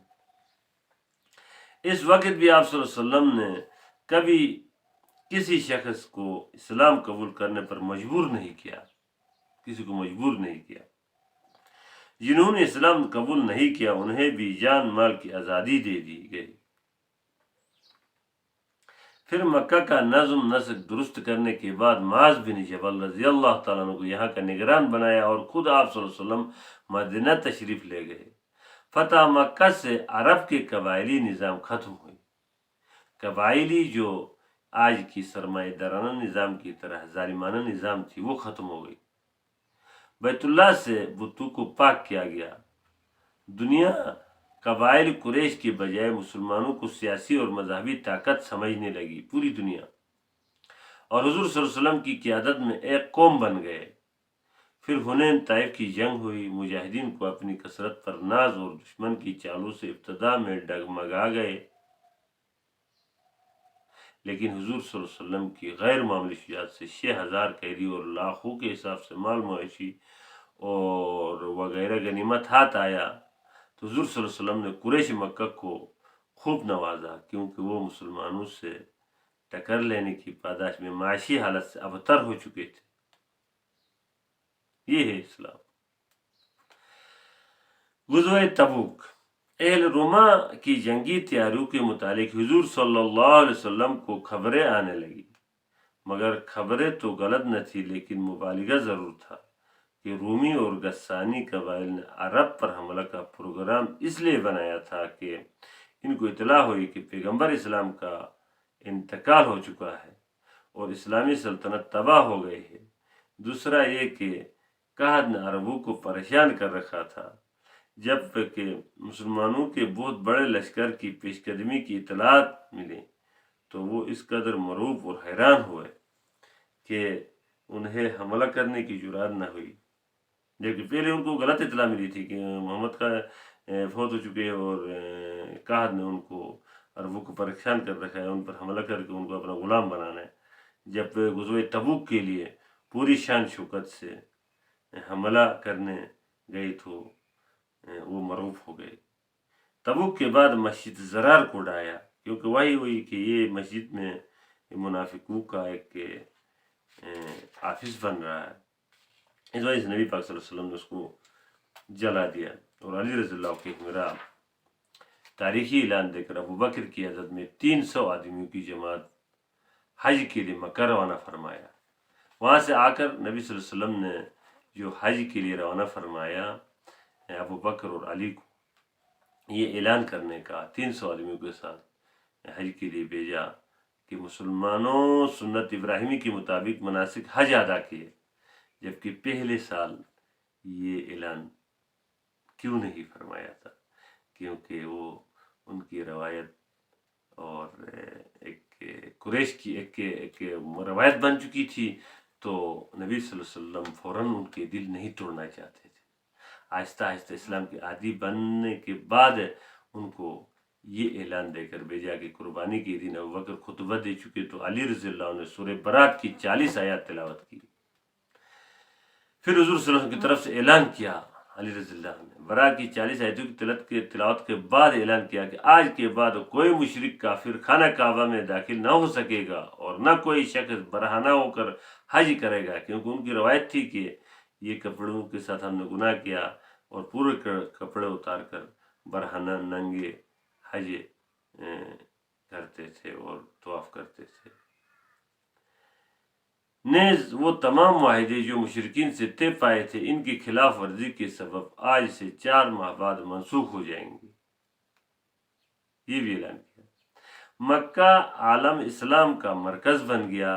[SPEAKER 1] اس وقت بھی آپ صلی اللہ علیہ وسلم نے کبھی کسی شخص کو اسلام قبول کرنے پر مجبور نہیں کیا، کسی کو مجبور نہیں کیا۔ جنہوں نے اسلام قبول نہیں کیا انہیں بھی جان مال کی آزادی دے دی گئی۔ پھر مکہ کا نظم نسق درست کرنے کے بعد معاذ بن جبل رضی اللہ تعالیٰ عنہ کو یہاں کا نگران بنایا، اور خود آپ صلی اللہ علیہ وسلم مدینہ تشریف لے گئے۔ فتح مکہ سے عرب کے قبائلی نظام ختم ہوئی۔ قبائلی جو آج کی سرمایہ دارانہ نظام کی طرح ظالمانہ نظام تھی وہ ختم ہو گئی۔ بیت اللہ سے بتوں کو پاک کیا گیا۔ دنیا قبائل قریش کے بجائے مسلمانوں کو سیاسی اور مذہبی طاقت سمجھنے لگی، پوری دنیا، اور حضور صلی اللہ علیہ وسلم کی قیادت میں ایک قوم بن گئے۔ پھر حنین طائف کی جنگ ہوئی، مجاہدین کو اپنی کثرت پر ناز اور دشمن کی چالوں سے ابتدا میں ڈگمگا گئے، لیکن حضور صلی اللہ علیہ وسلم کی غیر معمولی شجاعت سے 6,000 قیدی اور لاکھوں کے حساب سے مال مویشی اور وغیرہ غنیمت ہاتھ آیا تو حضور صلی اللہ علیہ وسلم نے قریش مکہ کو خوب نوازا، کیونکہ وہ مسلمانوں سے ٹکر لینے کی پاداش میں معاشی حالت سے ابتر ہو چکے تھے۔ یہ ہے اسلام۔ غزوہ تبوک، اہل روما کی جنگی تیاریوں کے متعلق حضور صلی اللہ علیہ وسلم کو خبریں آنے لگی، مگر خبریں تو غلط نہ تھی لیکن مبالغہ ضرور تھا کہ رومی اور غسانی قبائل نے عرب پر حملہ کا پروگرام اس لیے بنایا تھا کہ ان کو اطلاع ہوئی کہ پیغمبر اسلام کا انتقال ہو چکا ہے اور اسلامی سلطنت تباہ ہو گئی ہے۔ دوسرا یہ کہ قحط نے عربوں کو پریشان کر رکھا تھا، جب کہ مسلمانوں کے بہت بڑے لشکر کی پیش قدمی کی اطلاعات ملی تو وہ اس قدر مرعوب اور حیران ہوئے کہ انہیں حملہ کرنے کی جرات نہ ہوئی، جبکہ پہلے ان کو غلط اطلاع ملی تھی کہ محمد کا فوت ہو چکے اور قحط نے ان کو عربوں کو پریشان کر رکھا ہے، ان پر حملہ کر کے ان کو اپنا غلام بنانا ہے۔ جب غزوہ تبوک کے لیے پوری شان شوکت سے حملہ کرنے گئی تو وہ مرعوب ہو گئے۔ تبوک کے بعد مسجد زرار کو ڈایا، کیونکہ وہی ہوئی کہ یہ مسجد میں منافقوں کا ایک آفس بن رہا ہے، اس وجہ سے نبی پاک صلی اللہ علیہ وسلم نے اس کو جلا دیا، اور علی رضی اللہ کے میرا تاریخی اعلان دے کر ابو بکر کی عزت میں 300 آدمیوں کی جماعت حج کے لیے مکہ روانہ فرمایا۔ وہاں سے آ کر نبی صلی اللہ علیہ وسلم نے جو حج کے لیے روانہ فرمایا ابو بکر اور علی کو یہ اعلان کرنے کا 300 آدمیوں کے ساتھ حج کے لیے بھیجا کہ مسلمانوں سنت ابراہیمی کے مطابق مناسک حج ادا کیے، جبکہ پہلے سال یہ اعلان کیوں نہیں فرمایا تھا؟ کیونکہ وہ ان کی روایت اور ایک قریش کی ایک روایت بن چکی تھی، تو نبی صلی اللہ علیہ وسلم فوراً ان کے دل نہیں توڑنا چاہتے تھے۔ آہستہ آہستہ اسلام کے عادی بننے کے بعد ان کو یہ اعلان دے کر بھیجا کہ قربانی کے دن ابوبکر خطبہ دے چکے تو علی رضی اللہ عنہ نے سورہ برات کی 40 آیات تلاوت کی۔ پھر حضور صلی اللہ علیہ وسلم کی طرف سے اعلان کیا، علی رضی اللہ عنہ نے برات کی 40 آیتوں کی تلاوت کے بعد اعلان کیا کہ آج کے بعد کوئی مشرک کافر خانہ کعبہ میں داخل نہ ہو سکے گا، اور نہ کوئی شخص برہنہ ہو کر حج کرے گا، کیونکہ ان کی روایت تھی کہ یہ کپڑوں کے ساتھ ہم نے گناہ کیا، اور پورے کپڑے اتار کر برہنہ ننگے حج کرتے تھے اور طواف کرتے تھے۔ نیز وہ تمام معاہدے جو مشرکین سے طے پائے تھے ان کی خلاف ورزی کے سبب آج سے 4 ماہ بعد منسوخ ہو جائیں گے، یہ بھی اعلان کیا۔ مکہ عالم اسلام کا مرکز بن گیا۔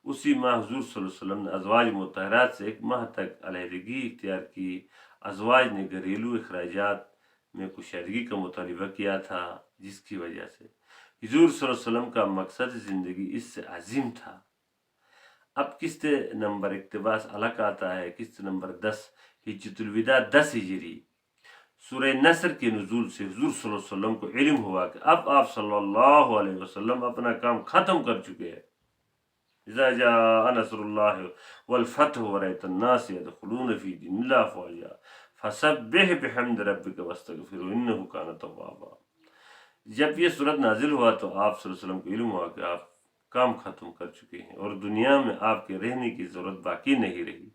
[SPEAKER 1] اسی ماہ حضور صلی اللہ علیہ وسلم نے ازواج مطہرات سے 1 ماہ تک علیحدگی اختیار کی۔ ازواج نے گھریلو اخراجات میں کشادگی کا مطالبہ کیا تھا، جس کی وجہ سے حضور صلی اللہ علیہ وسلم کا مقصد زندگی اس سے عظیم تھا۔ اب قسط نمبر اقتباس الگ آتا ہے، قسط نمبر 10 حجۃ الوداع 10 ہجری۔ سورہ نصر کے نزول سے حضور صلی اللہ علیہ وسلم کو علم ہوا کہ اب آپ صلی اللہ علیہ وسلم اپنا کام ختم کر چکے ہیں۔ اذا جاء نصر اللہ والفتح ورأیت الناس يدخلون فی دین اللہ افواجا فسبح بحمد ربک واستغفرہ انہ کان توابا۔ جب یہ صورت نازل ہوا تو آپ صلی اللہ علیہ وسلم کو علم ہوا کہ آپ کام ختم کر چکے ہیں اور دنیا میں آپ کے رہنے کی ضرورت باقی نہیں رہی۔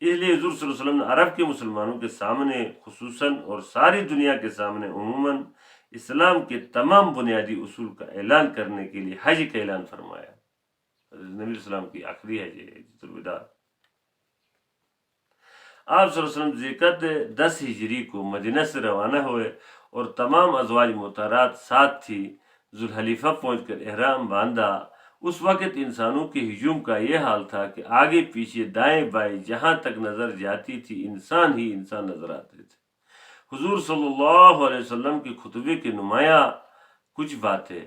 [SPEAKER 1] اس لیے حضور صلی اللہ علیہ وسلم نے عرب کے مسلمانوں کے سامنے خصوصاً اور ساری دنیا کے سامنے عموماً اسلام کے تمام بنیادی اصول کا اعلان کرنے کے لیے حج کا اعلان فرمایا۔ نبی علیہ السلام کی آخری حج ہے حجۃ الوداع۔ آپ صلی اللہ علیہ وسلم ذیقعدہ 10 ہجری کو مدینہ سے روانہ ہوئے اور تمام ازواج مطہرات ساتھ تھی۔ ذوالحلیفہ پہنچ کر احرام باندھا۔ اس وقت انسانوں کے ہجوم کا یہ حال تھا کہ آگے پیچھے دائیں بائیں جہاں تک نظر جاتی تھی انسان ہی انسان نظر آتے تھے۔ حضور صلی اللہ علیہ وسلم کے خطبے کے نمایاں کچھ باتیں: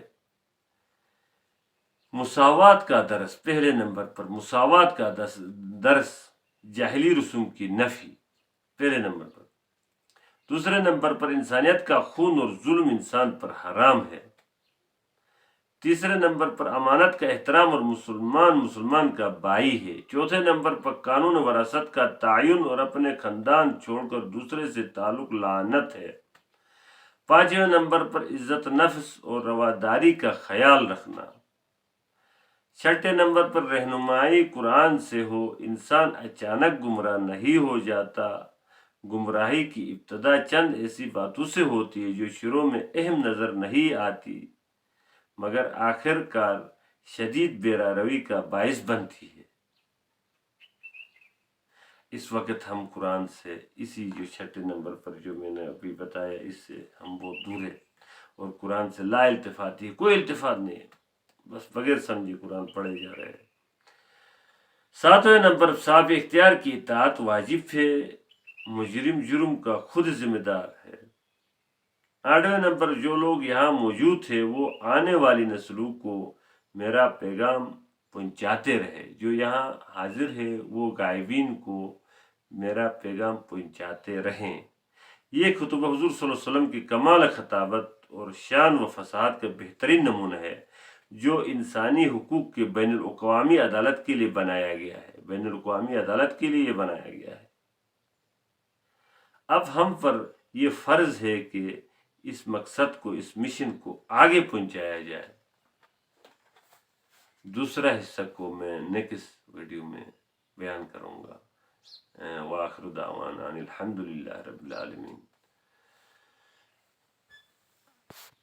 [SPEAKER 1] مساوات کا درس، پہلے نمبر پر مساوات کا درس، جاہلی رسوم کی نفی پہلے نمبر پر۔ دوسرے نمبر پر انسانیت کا خون اور ظلم انسان پر حرام ہے۔ تیسرے نمبر پر امانت کا احترام اور مسلمان کا بھائی ہے۔ چوتھے نمبر پر قانون وراثت کا تعین اور اپنے خاندان چھوڑ کر دوسرے سے تعلق لعنت ہے۔ پانچویں نمبر پر عزت نفس اور رواداری کا خیال رکھنا۔ چھٹے نمبر پر رہنمائی قرآن سے ہو، انسان اچانک گمراہ نہیں ہو جاتا، گمراہی کی ابتدا چند ایسی باتوں سے ہوتی ہے جو شروع میں اہم نظر نہیں آتی مگر آخر کار شدید بیراروی کا باعث بنتی ہے۔ اس وقت ہم قرآن سے اسی جو چھٹے نمبر پر جو میں نے ابھی بتایا اس سے ہم بہت دور ہیں اور قرآن سے لا التفاتی ہے، کوئی التفات نہیں ہے، بس بغیر سمجھے قرآن پڑھے جا رہے ہیں۔ ساتویں نمبر صاحب اختیار کی اطاعت واجب ہے، مجرم جرم کا خود ذمہ دار ہے۔ آٹھویں نمبر جو لوگ یہاں موجود تھے وہ آنے والی نسلوں کو میرا پیغام پہنچاتے رہے، جو یہاں حاضر ہے وہ غائبین کو میرا پیغام پہنچاتے رہیں۔ یہ خطبہ حضور صلی اللہ علیہ وسلم کی کمال خطابت اور شان و فصاحت کا بہترین نمونہ ہے جو انسانی حقوق کے بین الاقوامی عدالت کے لیے بنایا گیا ہے، بین الاقوامی عدالت کے لیے یہ بنایا گیا ہے۔ اب ہم پر یہ فرض ہے کہ اس مقصد کو، اس مشن کو آگے پہنچایا جائے۔ دوسرا حصہ کو میں نیکسٹ ویڈیو میں بیان کروں گا۔ وآخر دعوانا ان الحمد للہ رب العالمین۔